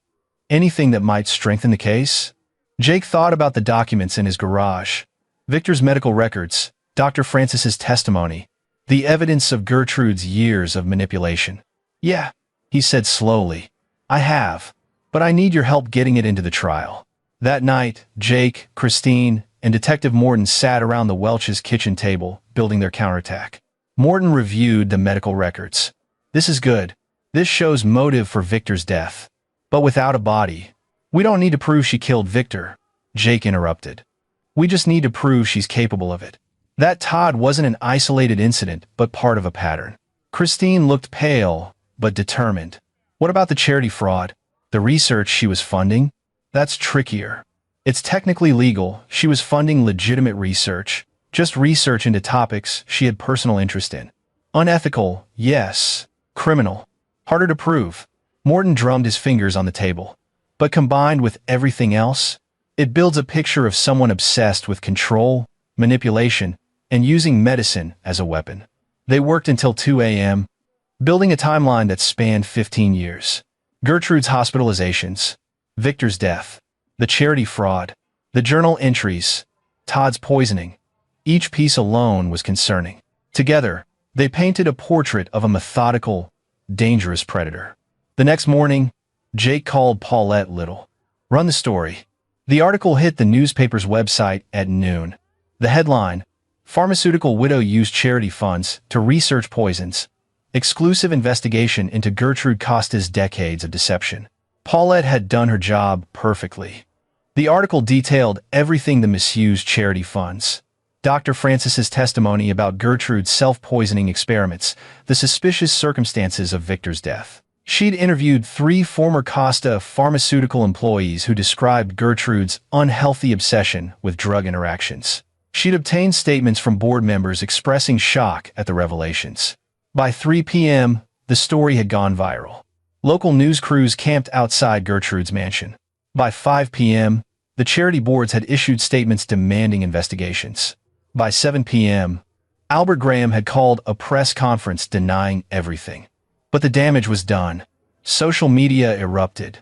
Anything that might strengthen the case? Jake thought about the documents in his garage. Victor's medical records, Dr. Francis's testimony, the evidence of Gertrude's years of manipulation. Yeah, he said slowly. I have, but I need your help getting it into the trial. That night, Jake, Christine, and Detective Morton sat around the Welch's kitchen table, building their counterattack. Morton reviewed the medical records. This is good. This shows motive for Victor's death. But without a body. We don't need to prove she killed Victor, Jake interrupted. We just need to prove she's capable of it. That Todd wasn't an isolated incident, but part of a pattern. Christine looked pale, but determined. What about the charity fraud? The research she was funding? That's trickier. It's technically legal. She was funding legitimate research, just research into topics she had personal interest in. Unethical, yes. Criminal. Harder to prove. Morton drummed his fingers on the table. But combined with everything else, it builds a picture of someone obsessed with control, manipulation, and using medicine as a weapon. They worked until 2 a.m., building a timeline that spanned 15 years. Gertrude's hospitalizations, Victor's death, the charity fraud, the journal entries, Todd's poisoning. Each piece alone was concerning. Together, they painted a portrait of a methodical, dangerous predator. The next morning, Jake called Paulette Little. Run the story. The article hit the newspaper's website at noon. The headline, Pharmaceutical Widow Used Charity Funds to Research Poisons. Exclusive investigation into Gertrude Costa's decades of deception. Paulette had done her job perfectly. The article detailed everything: the misused charity funds, Dr. Francis's testimony about Gertrude's self-poisoning experiments, the suspicious circumstances of Victor's death. She'd interviewed 3 former Costa pharmaceutical employees who described Gertrude's unhealthy obsession with drug interactions. She'd obtained statements from board members expressing shock at the revelations. By 3 p.m., the story had gone viral. Local news crews camped outside Gertrude's mansion. By 5 p.m., the charity boards had issued statements demanding investigations. By 7 p.m., Albert Graham had called a press conference denying everything. But the damage was done. Social media erupted.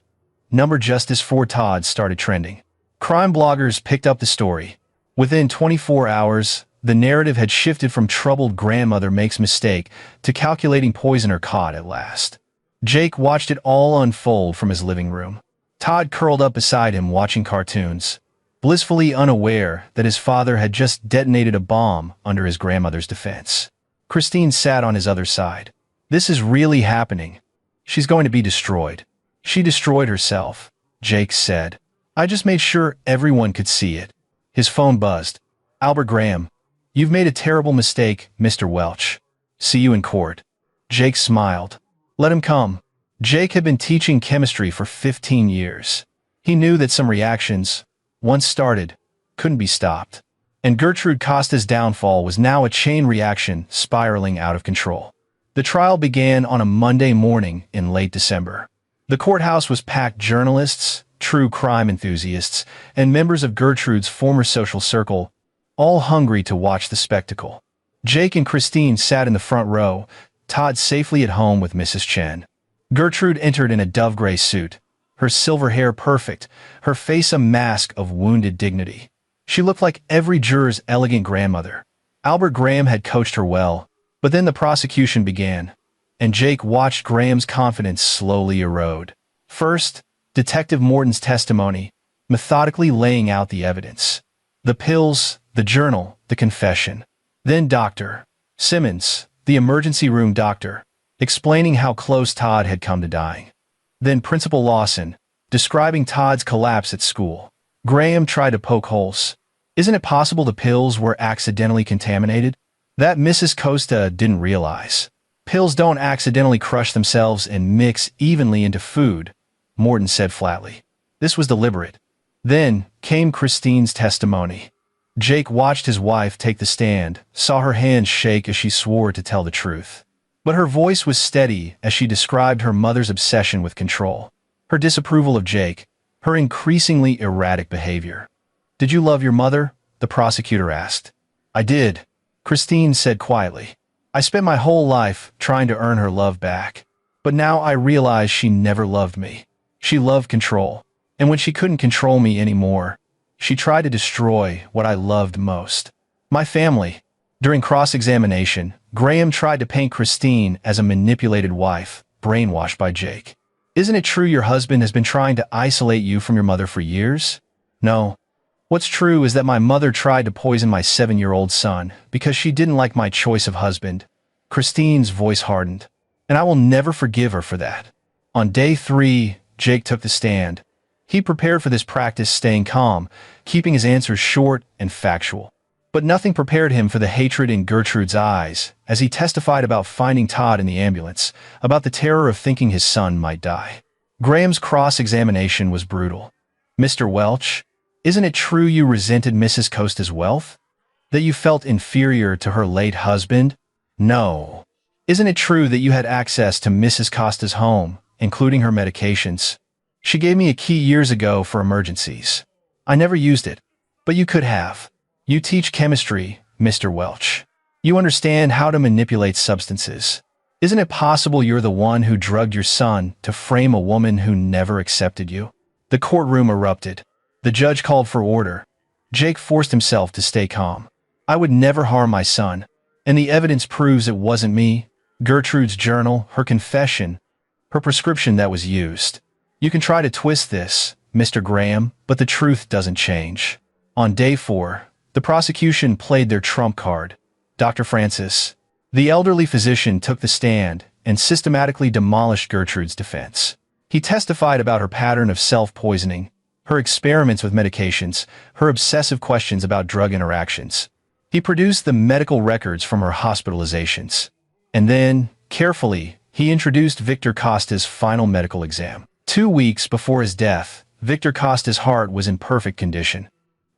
Number Justice for Todd started trending. Crime bloggers picked up the story. Within 24 hours, the narrative had shifted from troubled grandmother makes mistake to calculating poisoner caught at last. Jake watched it all unfold from his living room. Todd curled up beside him watching cartoons, blissfully unaware that his father had just detonated a bomb under his grandmother's defense. Christine sat on his other side. This is really happening. She's going to be destroyed. She destroyed herself, Jake said. I just made sure everyone could see it. His phone buzzed. Albert Graham. You've made a terrible mistake, Mr. Welch. See you in court. Jake smiled. Let him come. Jake had been teaching chemistry for 15 years. He knew that some reactions, once started, couldn't be stopped. And Gertrude Costa's downfall was now a chain reaction spiraling out of control. The trial began on a Monday morning in late December. The courthouse was packed: journalists, true crime enthusiasts, and members of Gertrude's former social circle, all hungry to watch the spectacle. Jake and Christine sat in the front row, Todd safely at home with Mrs. Chen. Gertrude entered in a dove-gray suit, her silver hair perfect, her face a mask of wounded dignity. She looked like every juror's elegant grandmother. Albert Graham had coached her well, But then the prosecution began, and Jake watched Graham's confidence slowly erode. First, Detective Morton's testimony, methodically laying out the evidence. The pills, the journal, the confession. Then Dr. Simmons, the emergency room doctor, explaining how close Todd had come to dying. Then Principal Lawson, describing Todd's collapse at school. Graham tried to poke holes. Isn't it possible the pills were accidentally contaminated? That Mrs. Costa didn't realize. Pills don't accidentally crush themselves and mix evenly into food, Morton said flatly. This was deliberate. Then came Christine's testimony. Jake watched his wife take the stand, saw her hands shake as she swore to tell the truth. But her voice was steady as she described her mother's obsession with control, her disapproval of Jake, her increasingly erratic behavior. "Did you love your mother?" the prosecutor asked. "I did," Christine said quietly. "I spent my whole life trying to earn her love back. But now I realize she never loved me. She loved control. And when she couldn't control me anymore, she tried to destroy what I loved most. My family." During cross-examination, Graham tried to paint Christine as a manipulated wife, brainwashed by Jake. "Isn't it true your husband has been trying to isolate you from your mother for years?" "No. What's true is that my mother tried to poison my 7-year-old son because she didn't like my choice of husband." Christine's voice hardened. "And I will never forgive her for that." On day 3, Jake took the stand. He prepared for this practice, staying calm, keeping his answers short and factual. But nothing prepared him for the hatred in Gertrude's eyes as he testified about finding Todd in the ambulance, about the terror of thinking his son might die. Graham's cross-examination was brutal. "Mr. Welch, isn't it true you resented Mrs. Costa's wealth? That you felt inferior to her late husband?" "No." "Isn't it true that you had access to Mrs. Costa's home, including her medications?" "She gave me a key years ago for emergencies. I never used it, but you could have. You teach chemistry, Mr. Welch. You understand how to manipulate substances. Isn't it possible you're the one who drugged your son to frame a woman who never accepted you?" The courtroom erupted. The judge called for order. Jake forced himself to stay calm. "I would never harm my son, and the evidence proves it wasn't me. Gertrude's journal, her confession, her prescription that was used. You can try to twist this, Mr. Graham, but the truth doesn't change." On day 4, the prosecution played their trump card. Dr. Francis, the elderly physician, took the stand and systematically demolished Gertrude's defense. He testified about her pattern of self-poisoning, her experiments with medications, her obsessive questions about drug interactions. He produced the medical records from her hospitalizations. And then, carefully, he introduced Victor Costa's final medical exam. 2 weeks before his death, Victor Costa's heart was in perfect condition.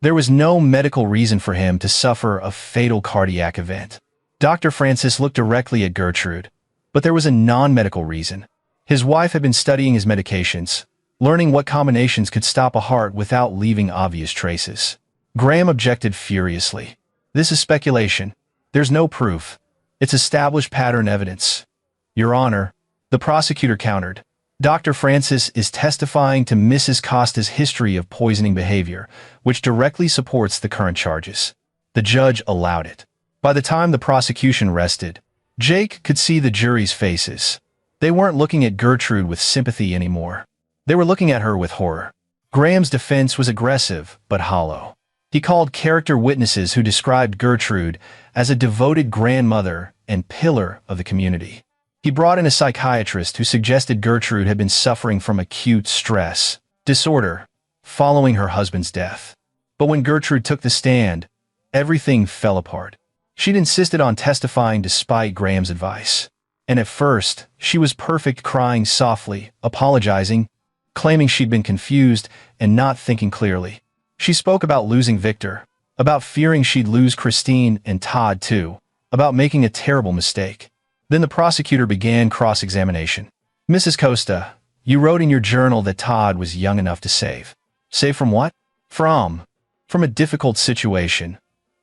There was no medical reason for him to suffer a fatal cardiac event. Dr. Francis looked directly at Gertrude, but there was a non-medical reason. His wife had been studying his medications, learning what combinations could stop a heart without leaving obvious traces. Graham objected furiously. "This is speculation. There's no proof. It's established pattern evidence." "Your Honor," the prosecutor countered, "Dr. Francis is testifying to Mrs. Costa's history of poisoning behavior, which directly supports the current charges." The judge allowed it. By the time the prosecution rested, Jake could see the jury's faces. They weren't looking at Gertrude with sympathy anymore. They were looking at her with horror. Graham's defense was aggressive, but hollow. He called character witnesses who described Gertrude as a devoted grandmother and pillar of the community. He brought in a psychiatrist who suggested Gertrude had been suffering from acute stress disorder following her husband's death. But when Gertrude took the stand, everything fell apart. She'd insisted on testifying despite Graham's advice. And at first, she was perfect, crying softly, apologizing, claiming she'd been confused and not thinking clearly. She spoke about losing Victor, about fearing she'd lose Christine and Todd too, about making a terrible mistake. Then the prosecutor began cross-examination. "Mrs. Costa, you wrote in your journal that Todd was young enough to save." "Save from what?" From a difficult situation.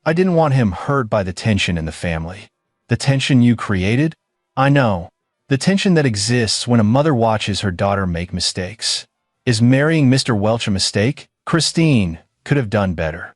I didn't want him hurt by the tension in the family." "The tension you created?" "I know. The tension that exists when a mother watches her daughter make mistakes." "Is marrying Mr. Welch a mistake?" "Christine could have done better.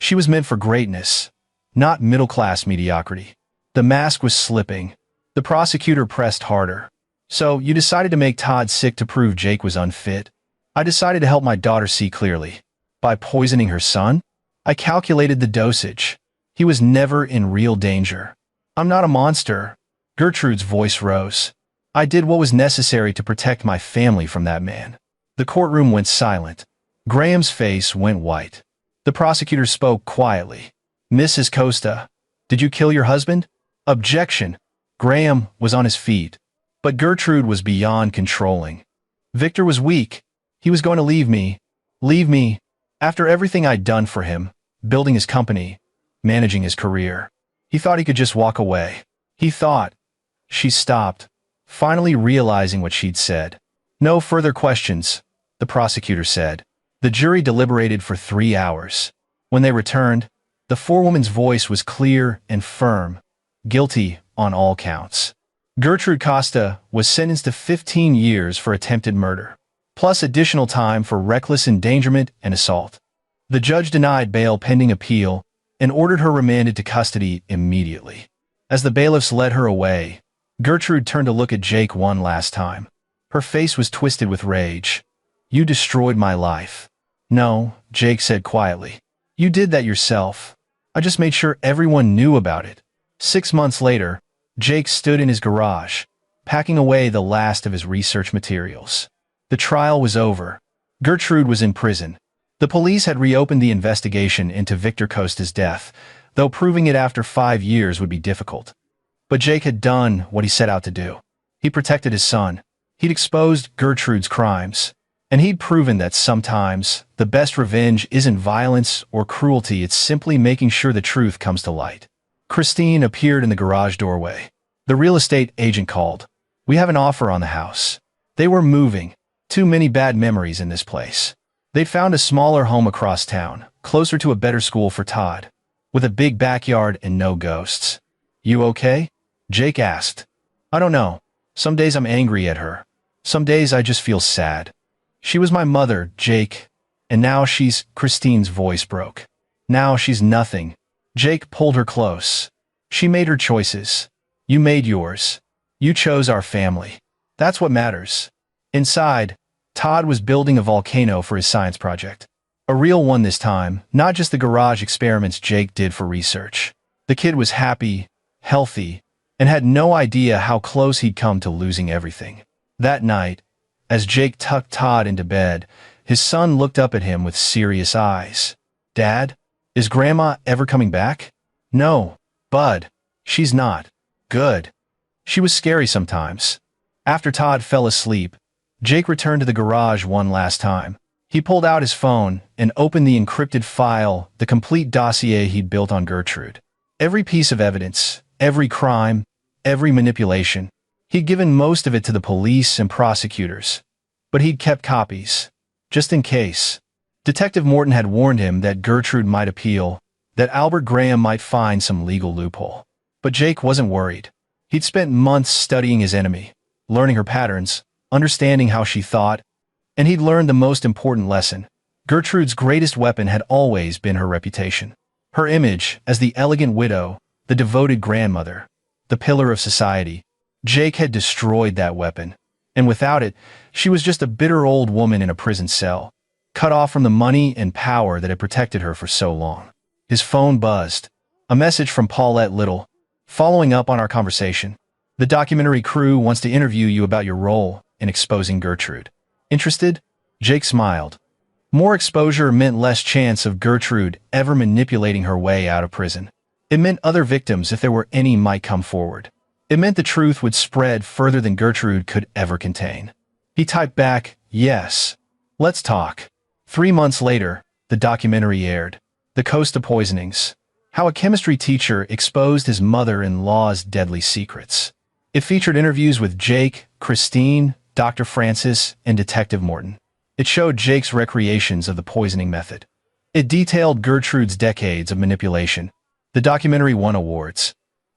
She was meant for greatness, not middle-class mediocrity." The mask was slipping. The prosecutor pressed harder. "So, you decided to make Todd sick to prove Jake was unfit?" "I decided to help my daughter see clearly. By poisoning her son? I calculated the dosage. He was never in real danger. I'm not a monster." Gertrude's voice rose. "I did what was necessary to protect my family from that man." The courtroom went silent. Graham's face went white. The prosecutor spoke quietly. "Mrs. Costa, did you kill your husband?" Objection. Graham was on his feet. But Gertrude was beyond controlling. "Victor was weak. He was going to leave me. Leave me. After everything I'd done for him, building his company, managing his career. He thought he could just walk away. He thought." She stopped, finally realizing what she'd said. "No further questions," the prosecutor said. The jury deliberated for 3 hours. When they returned, the forewoman's voice was clear and firm. Guilty on all counts. Gertrude Costa was sentenced to 15 years for attempted murder, plus additional time for reckless endangerment and assault. The judge denied bail pending appeal and ordered her remanded to custody immediately. As the bailiffs led her away, Gertrude turned to look at Jake one last time. Her face was twisted with rage. "You destroyed my life." "No," Jake said quietly. "You did that yourself. I just made sure everyone knew about it." 6 months later, Jake stood in his garage, packing away the last of his research materials. The trial was over. Gertrude was in prison. The police had reopened the investigation into Victor Costa's death, though proving it after 5 years would be difficult. But Jake had done what he set out to do. He protected his son. He'd exposed Gertrude's crimes. And he'd proven that sometimes the best revenge isn't violence or cruelty, it's simply making sure the truth comes to light. Christine appeared in the garage doorway. The real estate agent called. "We have an offer on the house." They were moving. Too many bad memories in this place. They'd found a smaller home across town, closer to a better school for Todd, with a big backyard and no ghosts. "You okay?" Jake asked. "I don't know. Some days I'm angry at her. Some days I just feel sad. She was my mother, Jake, and now she's..." Christine's voice broke. "Now she's nothing." Jake pulled her close. "She made her choices. You made yours. You chose our family. That's what matters." Inside, Todd was building a volcano for his science project. A real one this time, not just the garage experiments Jake did for research. The kid was happy, healthy, and had no idea how close he'd come to losing everything. That night, as Jake tucked Todd into bed, his son looked up at him with serious eyes. "Dad, is Grandma ever coming back?" "No, Bud. She's not. Good. She was scary sometimes." After Todd fell asleep, Jake returned to the garage one last time. He pulled out his phone and opened the encrypted file, the complete dossier he'd built on Gertrude. Every piece of evidence, every crime, every manipulation. He'd given most of it to the police and prosecutors, but he'd kept copies, just in case. Detective Morton had warned him that Gertrude might appeal, that Albert Graham might find some legal loophole. But Jake wasn't worried. He'd spent months studying his enemy, learning her patterns, understanding how she thought, and he'd learned the most important lesson. Gertrude's greatest weapon had always been her reputation. Her image as the elegant widow, the devoted grandmother, the pillar of society. Jake had destroyed that weapon, and without it, she was just a bitter old woman in a prison cell, cut off from the money and power that had protected her for so long. His phone buzzed. A message from Paulette Little. "Following up on our conversation. The documentary crew wants to interview you about your role in exposing Gertrude. Interested?" Jake smiled. More exposure meant less chance of Gertrude ever manipulating her way out of prison. It meant other victims, if there were any, might come forward. It meant the truth would spread further than Gertrude could ever contain. He typed back, "Yes. Let's talk." 3 months later, the documentary aired. The Costa Poisonings. How a chemistry teacher exposed his mother-in-law's deadly secrets. It featured interviews with Jake, Christine, Dr. Francis, and Detective Morton. It showed Jake's recreations of the poisoning method. It detailed Gertrude's decades of manipulation. The documentary won awards.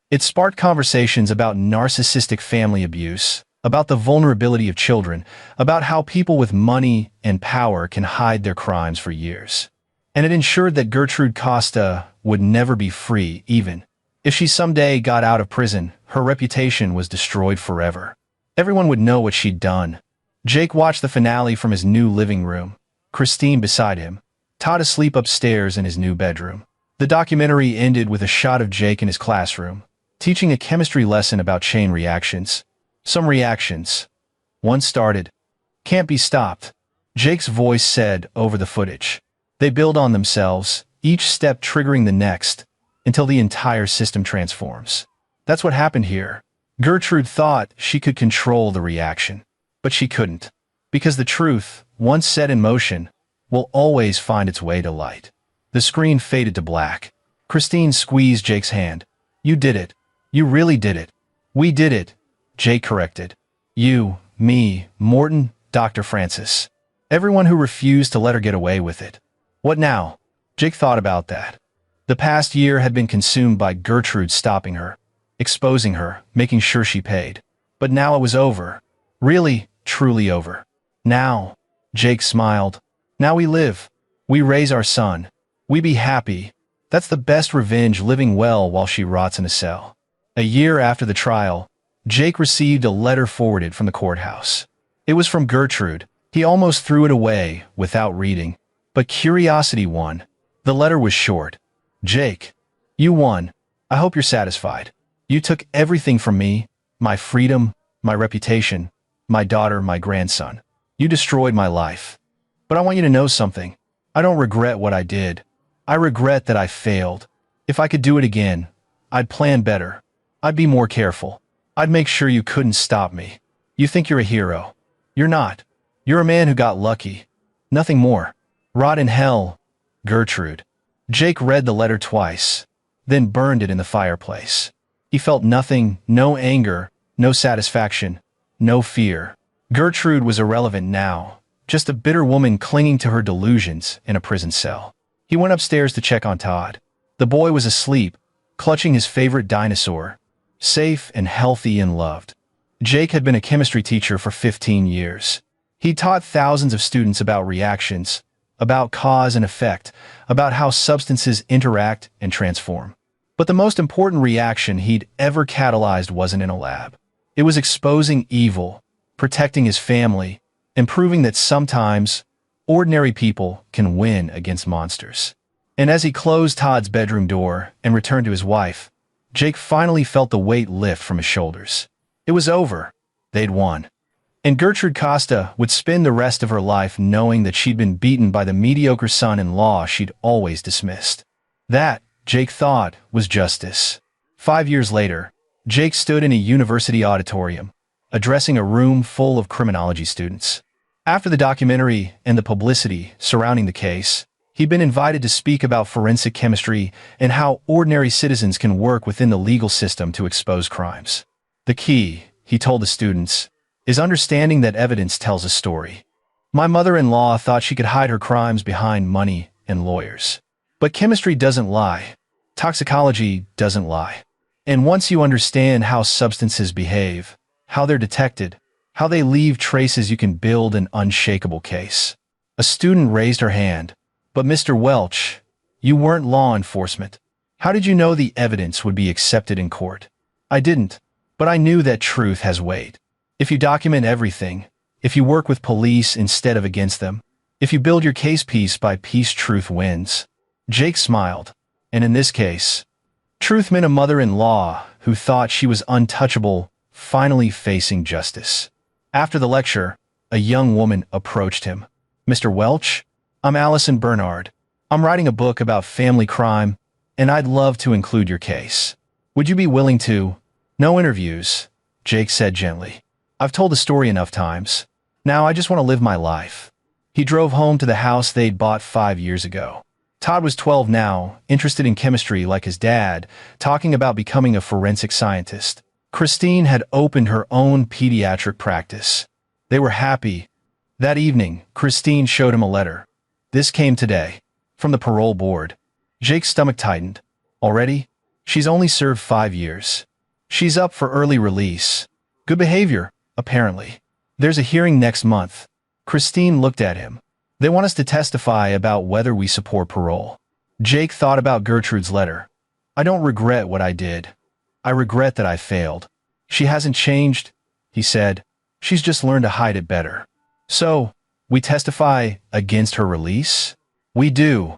It sparked conversations about narcissistic family abuse, about the vulnerability of children, about how people with money and power can hide their crimes for years. And it ensured that Gertrude Costa would never be free, even If she someday got out of prison, her reputation was destroyed forever. Everyone would know what she'd done. Jake watched the finale from his new living room, Christine beside him, Todd asleep upstairs in his new bedroom. The documentary ended with a shot of Jake in his classroom, teaching a chemistry lesson about chain reactions. Some reactions, once started, can't be stopped, Jake's voice said over the footage. They build on themselves, each step triggering the next, until the entire system transforms. That's what happened here. Gertrude thought she could control the reaction, but she couldn't, because the truth, once set in motion, will always find its way to light. The screen faded to black. Christine squeezed Jake's hand. You did it. You really did it. We did it, Jake corrected. You, me, Morton, Dr. Francis. Everyone who refused to let her get away with it. What now? Jake thought about that. The past year had been consumed by Gertrude stopping her, exposing her, making sure she paid. But now it was over. Really, truly over. Now, Jake smiled. Now we live. We raise our son. We be happy. That's the best revenge, living well while she rots in a cell. A year after the trial, Jake received a letter forwarded from the courthouse. It was from Gertrude. He almost threw it away without reading, but curiosity won. The letter was short. Jake, you won. I hope you're satisfied. You took everything from me, my freedom, my reputation, my daughter, my grandson. You destroyed my life. But I want you to know something. I don't regret what I did. I regret that I failed. If I could do it again, I'd plan better. I'd be more careful. I'd make sure you couldn't stop me. You think you're a hero. You're not. You're a man who got lucky. Nothing more. Rot in hell, Gertrude. Jake read the letter twice, then burned it in the fireplace. He felt nothing, no anger, no satisfaction, no fear. Gertrude was irrelevant now, just a bitter woman clinging to her delusions in a prison cell. He went upstairs to check on Todd. The boy was asleep, clutching his favorite dinosaur, safe and healthy and loved. Jake had been a chemistry teacher for 15 years. He taught thousands of students about reactions, about cause and effect, about how substances interact and transform. But the most important reaction he'd ever catalyzed wasn't in a lab. It was exposing evil, protecting his family, and proving that sometimes ordinary people can win against monsters. And as he closed Todd's bedroom door and returned to his wife, Jake finally felt the weight lift from his shoulders. It was over. They'd won. And Gertrude Costa would spend the rest of her life knowing that she'd been beaten by the mediocre son-in-law she'd always dismissed. That, Jake thought, was justice. 5 years later, Jake stood in a university auditorium, addressing a room full of criminology students. After the documentary and the publicity surrounding the case, he'd been invited to speak about forensic chemistry and how ordinary citizens can work within the legal system to expose crimes. The key, he told the students, is understanding that evidence tells a story. My mother-in-law thought she could hide her crimes behind money and lawyers. But chemistry doesn't lie. Toxicology doesn't lie. And once you understand how substances behave, how they're detected, how they leave traces, you can build an unshakable case. A student raised her hand. But Mr. Welch, you weren't law enforcement. How did you know the evidence would be accepted in court? I didn't, but I knew that truth has weight. If you document everything, if you work with police instead of against them, if you build your case piece by piece, truth wins. Jake smiled, and in this case, truth meant a mother-in-law who thought she was untouchable, finally facing justice. After the lecture, a young woman approached him. Mr. Welch, I'm Allison Bernard. I'm writing a book about family crime, and I'd love to include your case. Would you be willing to? No interviews, Jake said gently. I've told the story enough times. Now I just want to live my life. He drove home to the house they'd bought 5 years ago. Todd was 12 now, interested in chemistry like his dad, talking about becoming a forensic scientist. Christine had opened her own pediatric practice. They were happy. That evening, Christine showed him a letter. This came today, from the parole board. Jake's stomach tightened. Already? She's only served 5 years. She's up for early release. Good behavior, apparently. There's a hearing next month. Christine looked at him. They want us to testify about whether we support parole. Jake thought about Gertrude's letter. I don't regret what I did. I regret that I failed. She hasn't changed, he said. She's just learned to hide it better. So, we testify against her release? We do.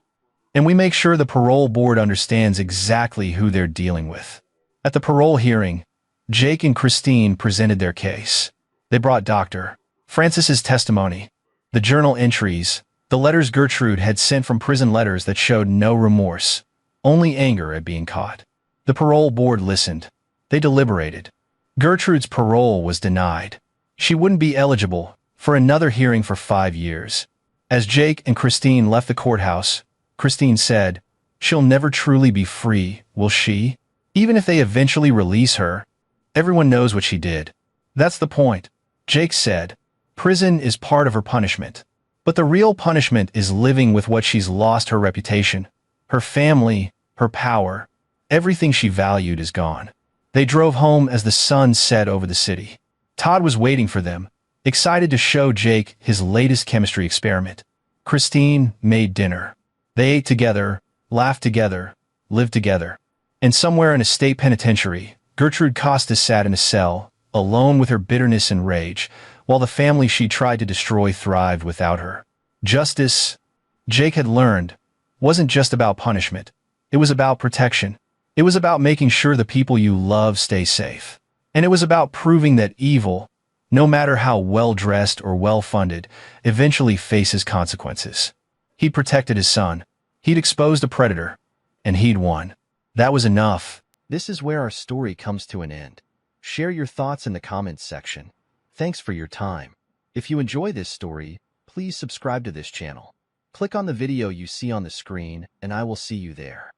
And we make sure the parole board understands exactly who they're dealing with. At the parole hearing, Jake and Christine presented their case. They brought Dr. Francis's testimony, the journal entries, the letters Gertrude had sent from prison letters that showed no remorse, only anger at being caught. The parole board listened. They deliberated. Gertrude's parole was denied. She wouldn't be eligible for another hearing for 5 years. As Jake and Christine left the courthouse, Christine said, "She'll never truly be free, will she? Even if they eventually release her, everyone knows what she did." "That's the point," Jake said. "Prison is part of her punishment. But the real punishment is living with what she's lost: her reputation, her family, her power. Everything she valued is gone." They drove home as the sun set over the city. Todd was waiting for them, excited to show Jake his latest chemistry experiment. Christine made dinner. They ate together, laughed together, lived together. And somewhere in a state penitentiary, Gertrude Costa sat in a cell, alone with her bitterness and rage, while the family she tried to destroy thrived without her. Justice, Jake had learned, wasn't just about punishment. It was about protection. It was about making sure the people you love stay safe. And it was about proving that evil, no matter how well-dressed or well-funded, eventually faces consequences. He'd protected his son. He'd exposed a predator. And he'd won. That was enough. This is where our story comes to an end. Share your thoughts in the comments section. Thanks for your time. If you enjoy this story, please subscribe to this channel. Click on the video you see on the screen, and I will see you there.